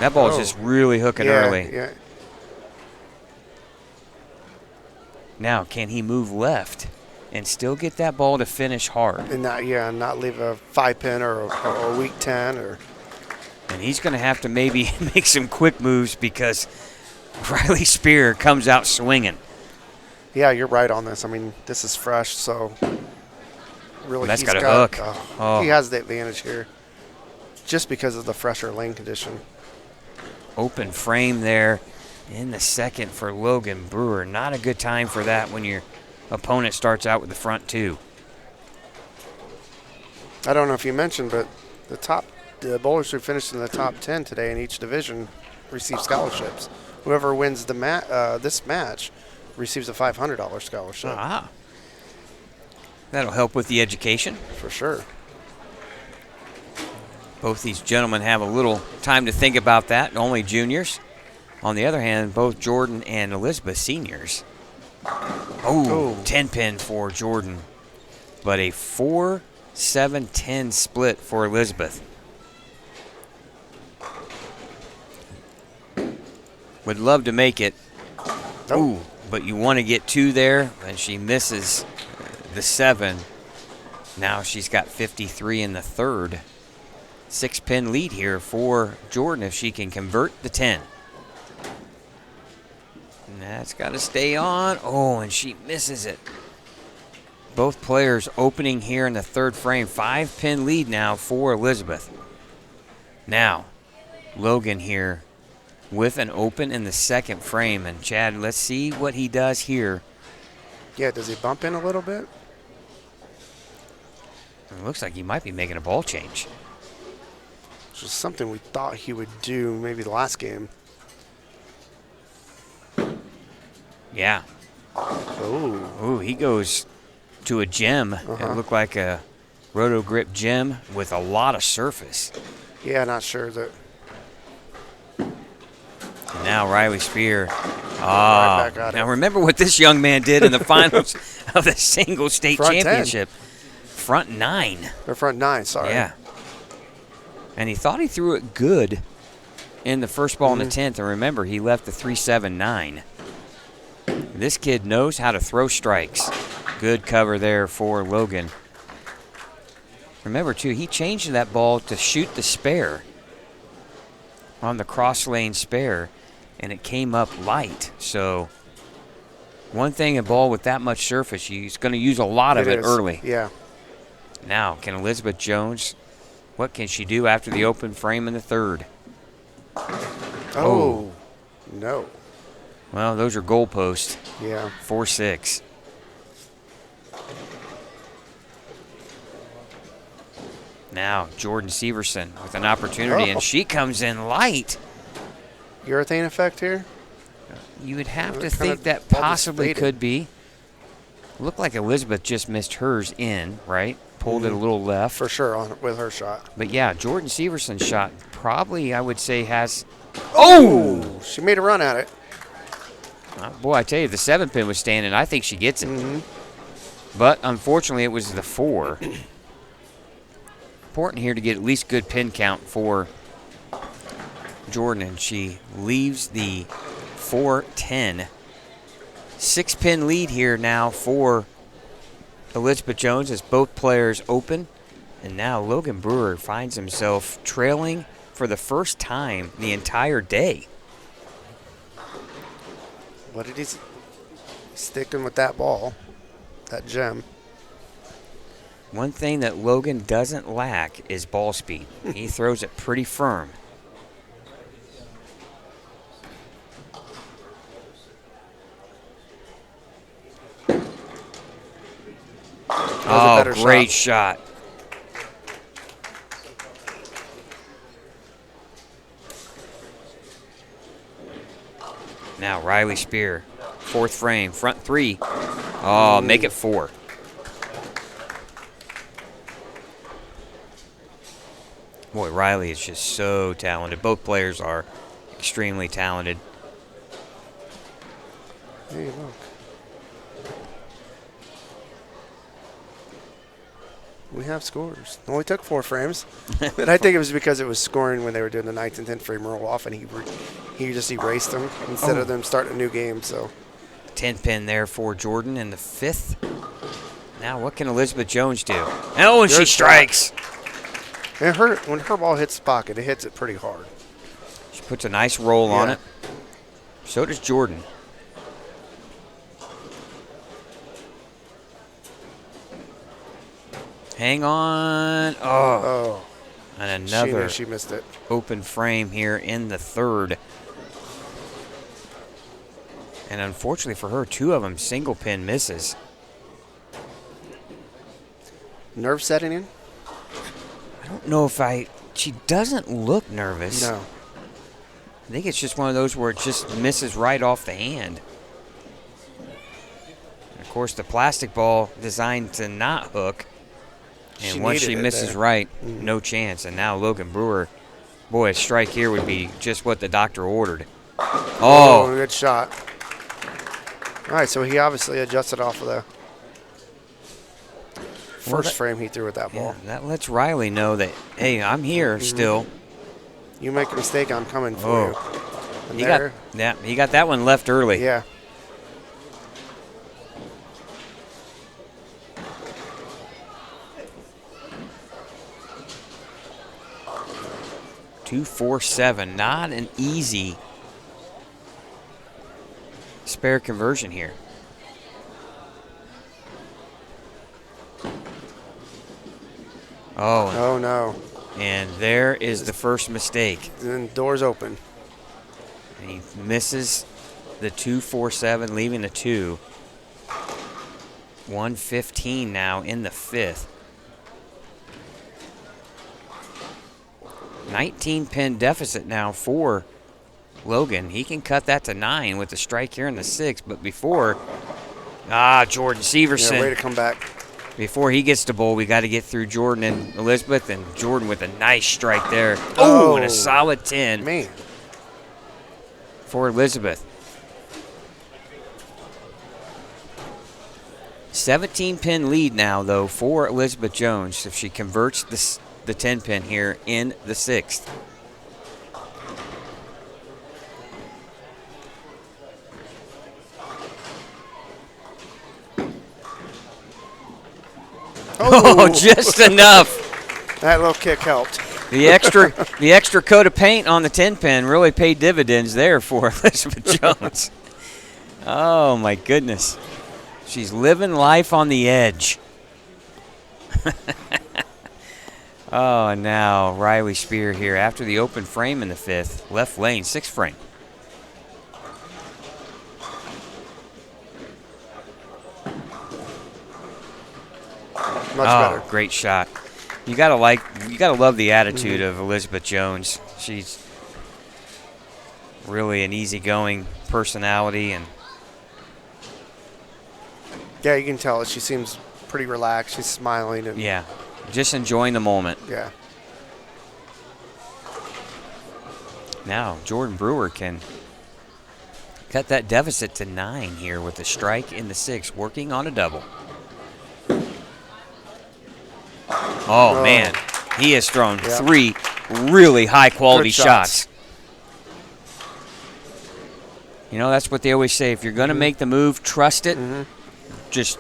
That ball's just really hooking early. Yeah. Now, can he move left and still get that ball to finish hard? And not leave a 5-pin or a weak 10 or. And he's going to have to maybe make some quick moves because Riley Spear comes out swinging. Yeah, you're right on this. I mean, this is fresh, so really That's he's got a hook. He has the advantage here just because of the fresher lane condition. Open frame there in the second for Logan Brewer. Not a good time for that when your opponent starts out with the front two. I don't know if you mentioned, but the bowlers who finished in the top 10 today in each division receive scholarships. Whoever wins this match receives a $500 scholarship. Ah. That'll help with the education. For sure. Both these gentlemen have a little time to think about that, only juniors. On the other hand, both Jordan and Elizabeth seniors. 10-pin for Jordan, but a 4-7-10 split for Elizabeth. Would love to make it. But you want to get 2 there, and she misses the 7. Now she's got 53 in the third. 6-pin lead here for Jordan if she can convert the 10. And that's got to stay on. And she misses it. Both players opening here in the third frame. 5-pin lead now for Elizabeth. Now, Logan here with an open in the second frame. And Chad, let's see what he does here. Yeah, does he bump in a little bit? It looks like he might be making a ball change. Which is something we thought he would do maybe the last game. Yeah. He goes to a gem. It looked like a Roto Grip gem with a lot of surface. Yeah, not sure that. And now Riley Spear. Right back at Now it. remember what this young man did in the finals of the single state Front championship. Front 9. Or front 9, sorry. Yeah. And he thought he threw it good in the first ball in the 10th. And remember, he left the 3-7-9. This kid knows how to throw strikes. Good cover there for Logan. Remember, too, he changed that ball to shoot the spare on the cross lane spare, and it came up light. So one thing, a ball with that much surface, he's going to use a lot of it early. Yeah. Now, can Elizabeth Jones, what can she do after the open frame in the third? No. Well, those are goalposts. Yeah. 4-6. Now, Jordan Severson with an opportunity, and she comes in light. Urethane effect here? You would have to Kind think of that all just possibly faded. could be. Looked like Elizabeth just missed hers in, right? Pulled it a little left. For sure, with her shot. But yeah, Jordan Severson's shot probably, I would say, has. She made a run at it. Boy, I tell you, the 7-pin was standing. I think she gets it. But unfortunately, it was the 4. Important here to get at least good pin count for Jordan, and she leaves the 4-10. 6-pin lead here now for Elizabeth Jones as both players open. And now Logan Brewer finds himself trailing for the first time the entire day. What did he sticking with that ball, that gem? One thing that Logan doesn't lack is ball speed. He throws it pretty firm. Great shot. Now Riley Spear, 4th frame, front 3. Make it 4. Boy, Riley is just so talented. Both players are extremely talented. Hey, look. we have scores. It only took 4 frames. And I think it was because it was scoring when they were doing the 9th and 10th frame roll-off, and he just erased them instead of them starting a new game. So 10 pin there for Jordan in the 5th. Now what can Elizabeth Jones do? Oh, and she Good strikes. and when her ball hits the pocket, it hits it pretty hard. She puts a nice roll on Yeah. it. So does Jordan. Hang on. Oh. Oh, And another she missed it. open frame here in the 3rd. And unfortunately for her, 2 of them single pin misses. Nerve setting in? I don't know if she doesn't look nervous. No. I think it's just one of those where it just misses right off the hand. And of course, the plastic ball designed to not hook. And She once she needed it misses there. right, no chance. And now Logan Brewer, boy, a strike here would be just what the doctor ordered. Oh, Oh, good shot. All right, so he obviously adjusted off of the first frame he threw with that yeah, ball. that lets Riley know that, hey, I'm here still. You make a mistake, I'm coming for you. And He got that one left early. yeah. Two, 4-7. Not an easy spare conversion here. Oh, Oh, no. and there is the first mistake. And then doors open. And he misses the 2-4-7, leaving the 2. 115 now in the 5th. 19 pin deficit now for Logan. He can cut that to 9 with the strike here in the 6th. But before, Jordan Severson. Yeah, way to come back. Before he gets to bowl, we got to get through Jordan and Elizabeth, and Jordan with a nice strike there. Oh. And a solid 10 Man. for Elizabeth. 17-pin lead now, though, for Elizabeth Jones if she converts the 10-pin here in the 6th. Oh, just enough. That little kick helped. The extra coat of paint on the 10-pin really paid dividends there for Elizabeth Jones. Oh, my goodness. She's living life on the edge. Oh, and now Riley Spear here after the open frame in the 5th. Left lane, 6th frame. Much better. Great shot. You gotta love the attitude of Elizabeth Jones. She's really an easygoing personality, and Yeah, you can tell she seems pretty relaxed. She's smiling. And yeah, just enjoying the moment. Yeah. Now Jordan Brewer can cut that deficit to 9 here with a strike in the 6th, working on a double. Oh, man, he has thrown 3 really high-quality Good shots. shots. You know, that's what they always say. If you're going to make the move, trust it. Just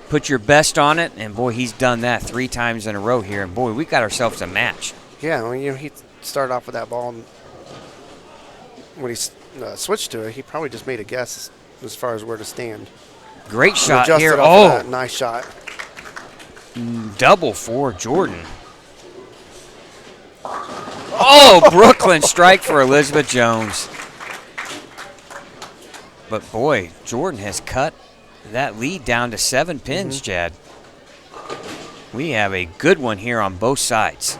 put your best on it. And, boy, he's done that 3 times in a row here. And, boy, we got ourselves a match. Yeah, when he started off with that ball, and when he switched to it, he probably just made a guess as far as where to stand. Great shot Adjusted here. off of that. Nice shot. Double for Jordan. Oh, Brooklyn strike for Elizabeth Jones. But, boy, Jordan has cut that lead down to 7 pins, Chad. We have a good one here on both sides.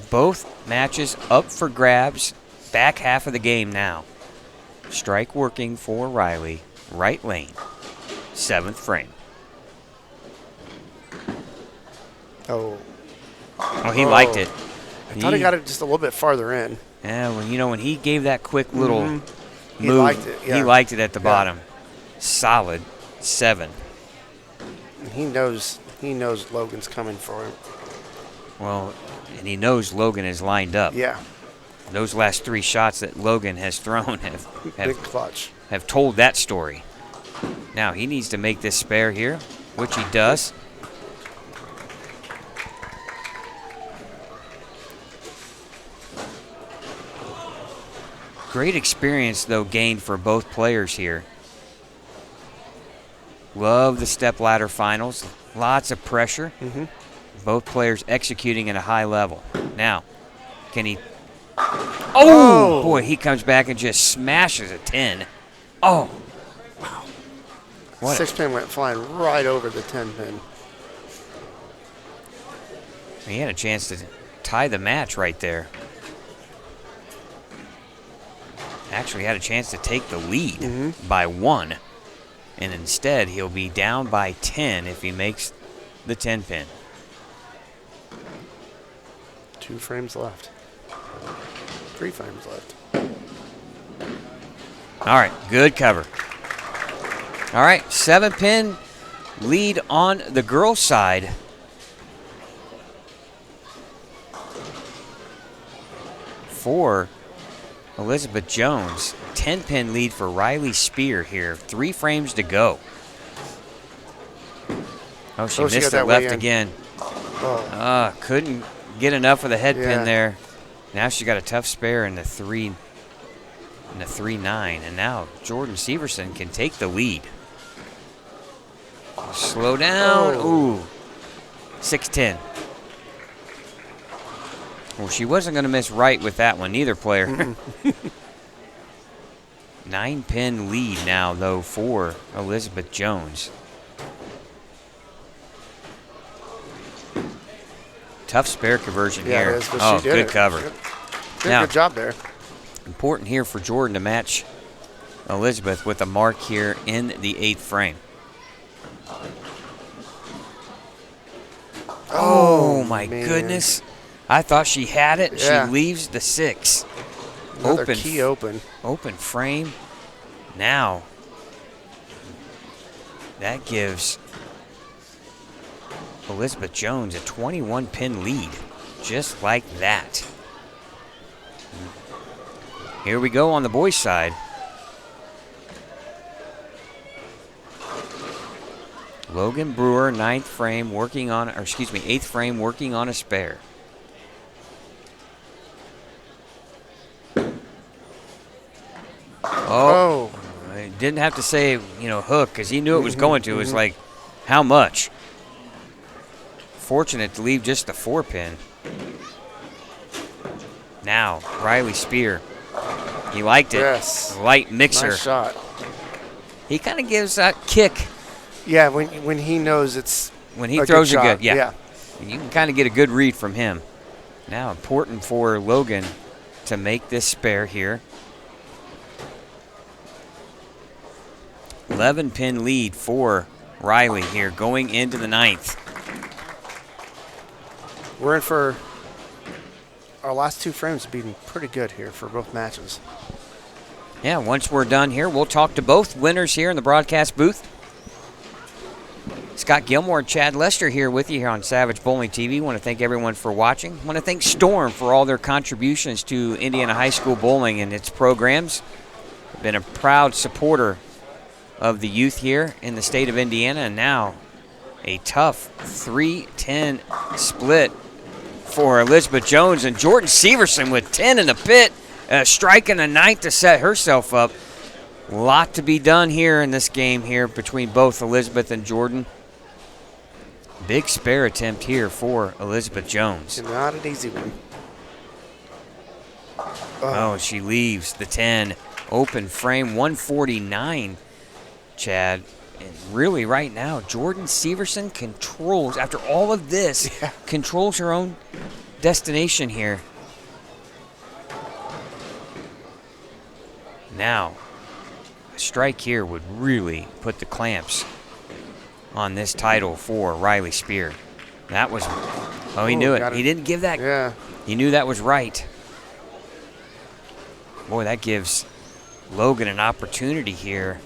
Both matches up for grabs. Back half of the game now. Strike working for Riley. Right lane. 7th frame. Oh. Oh, he liked it. I thought he got it just a little bit farther in. Yeah, when he gave that quick little move, He liked it, yeah. He liked it at the bottom. Solid 7. He knows Logan's coming for him. Well, and he knows Logan is lined up. Yeah, Those last 3 shots that Logan has thrown big clutch. have told that story. Now he needs to make this spare here, which he does. Great experience, though, gained for both players here. Love the stepladder finals. Lots of pressure. Both players executing at a high level. Now, can he... Oh, boy, he comes back and just smashes a 10. Oh. What 6-pin went flying right over the 10-pin. He had a chance to tie the match right there. Actually had a chance to take the lead by 1. And instead, he'll be down by 10 if he makes the 10-pin. 2 frames left. 3 frames left. All right, good cover. All right, 7-pin lead on the girls' side. For Elizabeth Jones. 10-pin lead for Riley Spear here. 3 frames to go. Oh, she she missed got it that left way in. again. Oh, Couldn't get enough of the head pin Yeah. there. Now she got a tough spare in the 3-9. And now Jordan Severson can take the lead. Slow down. Ooh. 6-10. Well, she wasn't going to miss right with that one, neither player. 9-pin lead now, though, for Elizabeth Jones. Tough spare conversion yeah, here. it is, but Oh, she did good it. cover. Did Now- a good job there. Important here for Jordan to match Elizabeth with a mark here in the 8th frame. Oh, my man. goodness. I thought she had it. Yeah. She leaves the 6. Another Open key open. Open frame. Now, that gives Elizabeth Jones a 21-pin lead, just like that. Here we go on the boys' side. Logan Brewer, 8th frame, working on a spare. Oh. I didn't have to say, hook, because he knew it was going to. It was like, how much? Fortunate to leave just the 4-pin. Now, Riley Spear. He liked it. Yes. Light mixer. Nice shot. He kind of gives that kick Yeah, when he knows it's when he a throws good a shot. good. Yeah. You can kind of get a good read from him. Now, important for Logan to make this spare here. 11-pin lead for Riley here going into the 9th. We're in for our last 2 frames being pretty good here for both matches. Yeah, once we're done here, we'll talk to both winners here in the broadcast booth. Scott Gilmore and Chad Lester here with you here on Savage Bowling TV. Want to thank everyone for watching. Want to thank Storm for all their contributions to Indiana High School bowling and its programs. Been a proud supporter of the youth here in the state of Indiana, and now a tough 3-10 split for Elizabeth Jones and Jordan Severson with 10 in the pit, striking a 9th to set herself up. A lot to be done here in this game here between both Elizabeth and Jordan. Big spare attempt here for Elizabeth Jones. Not an easy one. Oh, she leaves the 10. Open frame 149, Chad. And really right now, Jordan Severson controls, after all of this, controls her own destination here. Now, a strike here would really put the clamps on this title for Riley Spear. That was, he knew it. He didn't give that. Yeah. He knew that was right. Boy, that gives Logan an opportunity here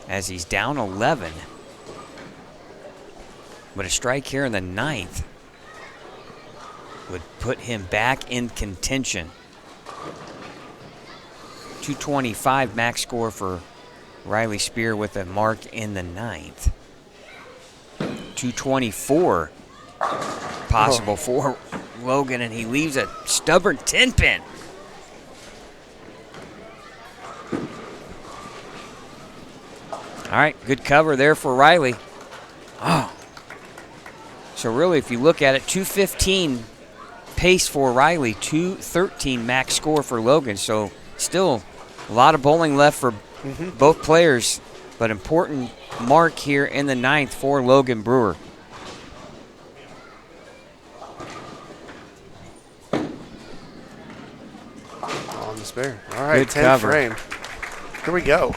as he's down 11. But a strike here in the 9th would put him back in contention. 225 max score for Riley Spear with a mark in the 9th. 224 possible for Logan, and he leaves a stubborn 10-pin. All right, good cover there for Riley. Oh. So really, if you look at it, 215 pace for Riley, 213 max score for Logan. So still a lot of bowling left for both players, but important mark here in the 9th for Logan Brewer. On the spare. All right, Good 10 cover. frame. Here we go.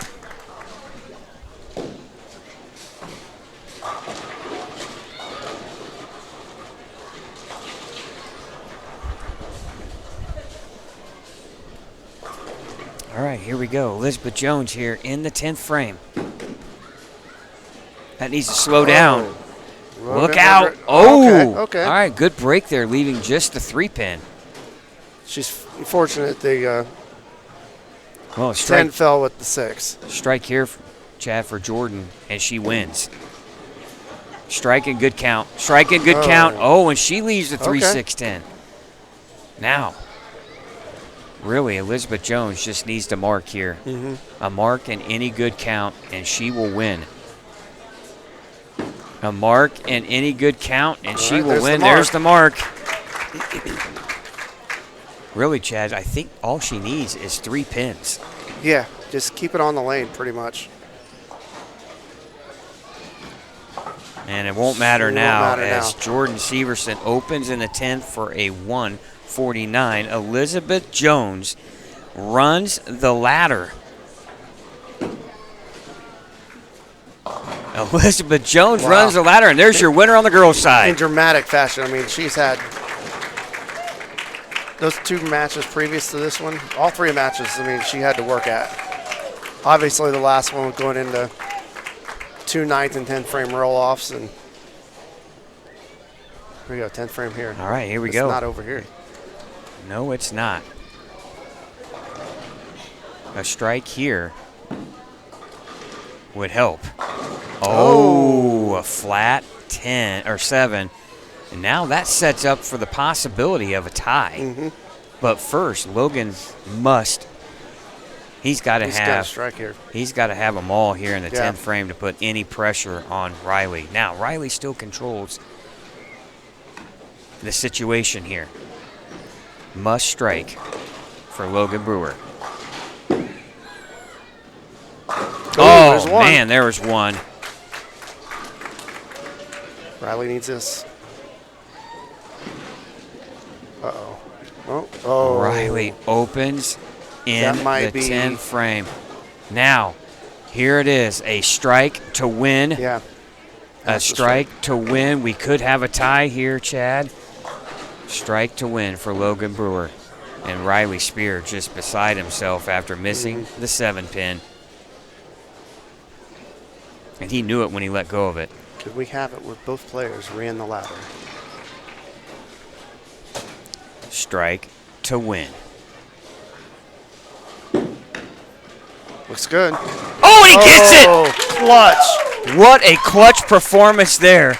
All right, here we go. Elizabeth Jones here in the 10th frame. That needs to slow down. Look out. Oh. Okay. All right, good break there, leaving just the 3-pin. She's fortunate the Well, 10 strike, fell with the 6. strike here, Chad, for Jordan, and she wins. Strike and good count. Strike and good count. Oh, and she leaves the 3-6-10. Now, really, Elizabeth Jones just needs to mark here. A mark and any good count, and she will win. A mark and any good count, and she will win. There's the mark. Really, Chad, I think all she needs is 3 pins. Yeah, just keep it on the lane pretty much. And it won't matter now as now. Jordan Severson opens in the 10th for a 149. Elizabeth Jones runs the ladder. Elizabeth Jones runs the ladder, and there's your winner on the girls' In side. dramatic fashion. I mean, she's had those 2 matches previous to this one. All 3 matches, I mean, she had to work at. Obviously, the last one going into 2 9th and 10th frame roll-offs. And here we go, 10th frame here. All right, here we It's go. not over here. No, it's not. A strike here would help. Oh, a flat 10 or 7. And now that sets up for the possibility of a tie. But first, Logan must. He's got to He's got have. a strike here. He's got to have them all here in the Yeah. 10th frame to put any pressure on Riley. Now, Riley still controls the situation here. Must strike for Logan Brewer. Oh, there's one. man, there was one. Riley needs this. Oh. Riley opens in That the might be- 10th frame. Now, here it is, a strike to win. Yeah. A That's the strike to win. We could have a tie here, Chad. Strike to win for Logan Brewer. And Riley Spear just beside himself after missing the 7-pin. And he knew it when he let go of it. Could we have it where both players ran the ladder? Strike to win. Looks good. Oh, and he gets it! Oh, clutch. What a clutch performance there.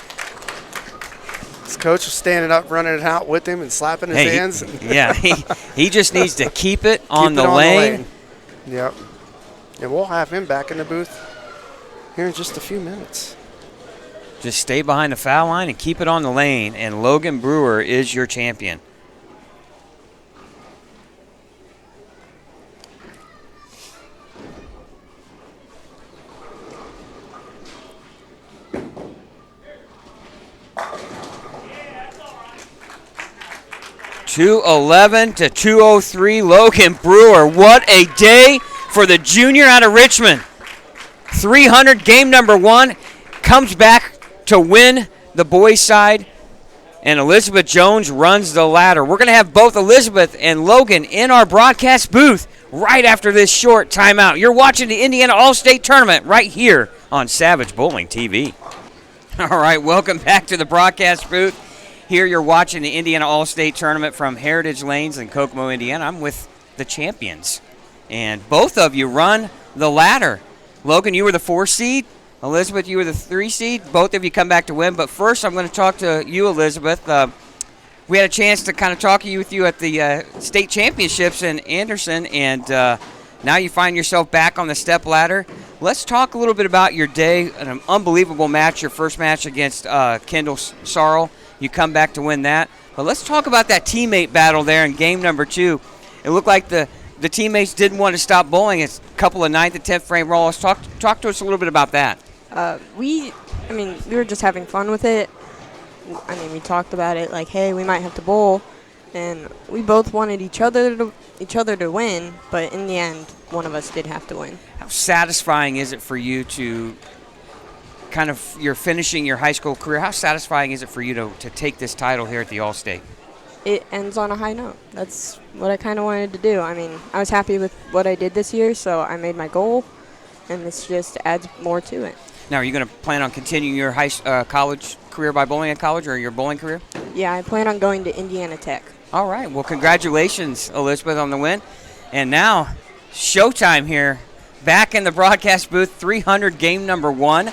His coach was standing up, running it out with him and slapping his hands. Yeah, he just needs to keep it on, Keep the, it lane. Yep. And we'll have him back in the booth here in just a few minutes. Just stay behind the foul line and keep it on the lane, and Logan Brewer is your champion. .211 to .203, Logan Brewer. What a day for the junior out of Richmond. 300, game number 1, comes back to win the boys' side, and Elizabeth Jones runs the ladder. We're going to have both Elizabeth and Logan in our broadcast booth right after this short timeout. You're watching the Indiana All-State Tournament right here on Savage Bowling TV. All right, welcome back to the broadcast booth. Here you're watching the Indiana All-State Tournament from Heritage Lanes in Kokomo, Indiana. I'm with the champions, and both of you run the ladder. Logan, you were the 4 seed. Elizabeth, you were the 3 seed. Both of you come back to win. But first, I'm going to talk to you, Elizabeth. We had a chance to kind of talk with you at the state championships in Anderson, and now you find yourself back on the step ladder. Let's talk a little bit about your day. An unbelievable match, your first match against Kendall Sarl. You come back to win that. But let's talk about that teammate battle there in game number 2. It looked like the teammates didn't want to stop bowling. It's a couple of 9th and 10th frame rolls. Talk to us a little bit about that. We were just having fun with it. We talked about it like, hey, we might have to bowl, and we both wanted each other to win, but in the end, one of us did have to win. How satisfying is it for you to you're finishing your high school career? How satisfying is it for you to take this title here at the All-State? It ends on a high note. That's what I kind of wanted to do. I was happy with what I did this year, so I made my goal, and this just adds more to it. Now, are you going to plan on continuing your college career by bowling at college, or your bowling career? Yeah, I plan on going to Indiana Tech. All right. Well, congratulations, Elizabeth, on the win. And now, showtime here. Back in the broadcast booth, 300 game number 1.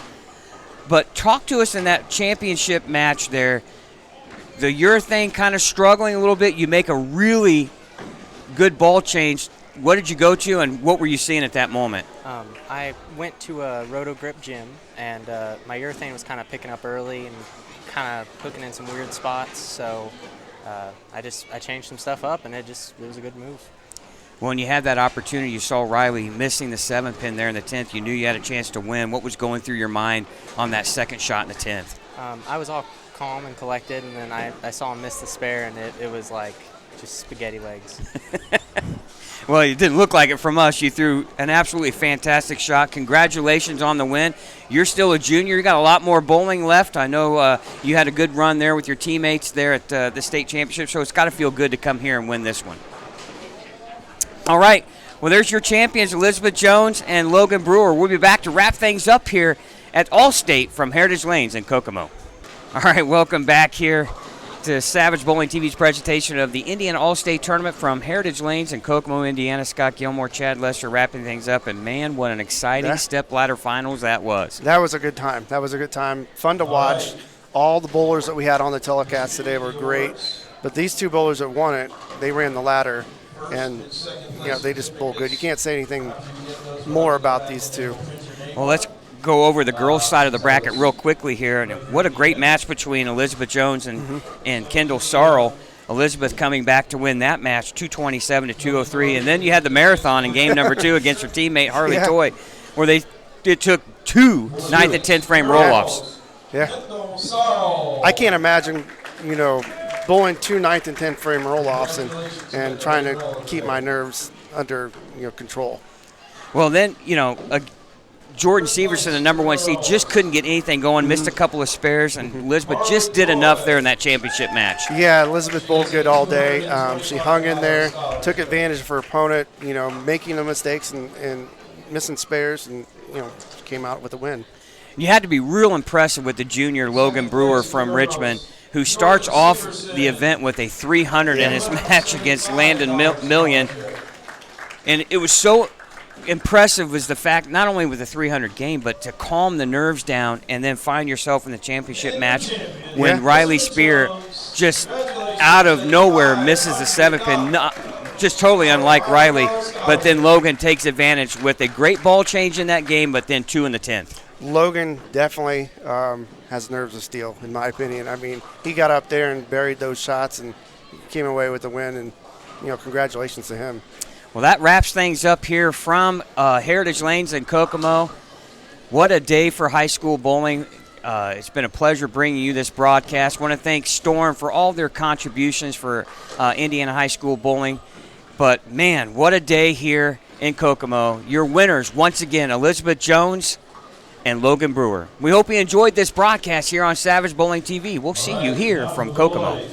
But talk to us in that championship match there. The urethane kind of struggling a little bit. You make a really good ball change. What did you go to, and what were you seeing at that moment? I went to a roto grip gym, and my urethane was kind of picking up early and kind of hooking in some weird spots. So I changed some stuff up, and it was a good move. Well, when you had that opportunity, you saw Riley missing the 7th pin there in the 10th. You knew you had a chance to win. What was going through your mind on that second shot in the 10th? I was all calm and collected, and then I saw him miss the spare, and it was like just spaghetti legs. Well, it didn't look like it from us. You threw an absolutely fantastic shot. Congratulations on the win. You're still a junior. You got a lot more bowling left. I know you had a good run there with your teammates there at the state championship, so it's got to feel good to come here and win this one. All right. Well, there's your champions, Elizabeth Jones and Logan Brewer. We'll be back to wrap things up here at All-State from Heritage Lanes in Kokomo. All right, welcome back here to Savage Bowling TV's presentation of the Indiana All-State Tournament from Heritage Lanes in Kokomo, Indiana. Scott Gilmore, Chad Lester wrapping things up, and man, what an exciting step ladder finals that was. That was a good time. Fun to watch. All the bowlers that we had on the telecast today were great, but these 2 bowlers that won it, they ran the ladder, and they just bowl good. You can't say anything more about these 2. Well, let's go over the girls' side of the bracket real quickly here. And what a great match between Elizabeth Jones and Kendall Sarl. Elizabeth coming back to win that match, 227 to 203. And then you had the marathon in game number 2 against her teammate Harley Toy, where it took 2 9th and 10th frame roll-offs. Yeah. I can't imagine, bowling 2 9th and 10th frame roll-offs and trying to keep my nerves under control. Well, then, Jordan Severson, the number 1 seed, just couldn't get anything going, missed a couple of spares, and Elizabeth just did enough there in that championship match. Yeah, Elizabeth bowled good all day. She hung in there, took advantage of her opponent, making the mistakes and missing spares, and, came out with a win. You had to be real impressive with the junior Logan Brewer from Richmond, who starts off the event with a 300 in his match against Landon Million. And it was so impressive was the fact, not only with the 300 game, but to calm the nerves down and then find yourself in the championship match when Riley Spear just out of nowhere misses the 7th pin, just totally unlike Riley. But then Logan takes advantage with a great ball change in that game, but then 2 in the 10th. Logan definitely has nerves of steel, in my opinion. He got up there and buried those shots and came away with the win, and, congratulations to him. Well, that wraps things up here from Heritage Lanes in Kokomo. What a day for high school bowling. It's been a pleasure bringing you this broadcast. I want to thank Storm for all their contributions for Indiana high school bowling. But, man, what a day here in Kokomo. Your winners, once again, Elizabeth Jones and Logan Brewer. We hope you enjoyed this broadcast here on Savage Bowling TV. We'll see you here from Kokomo.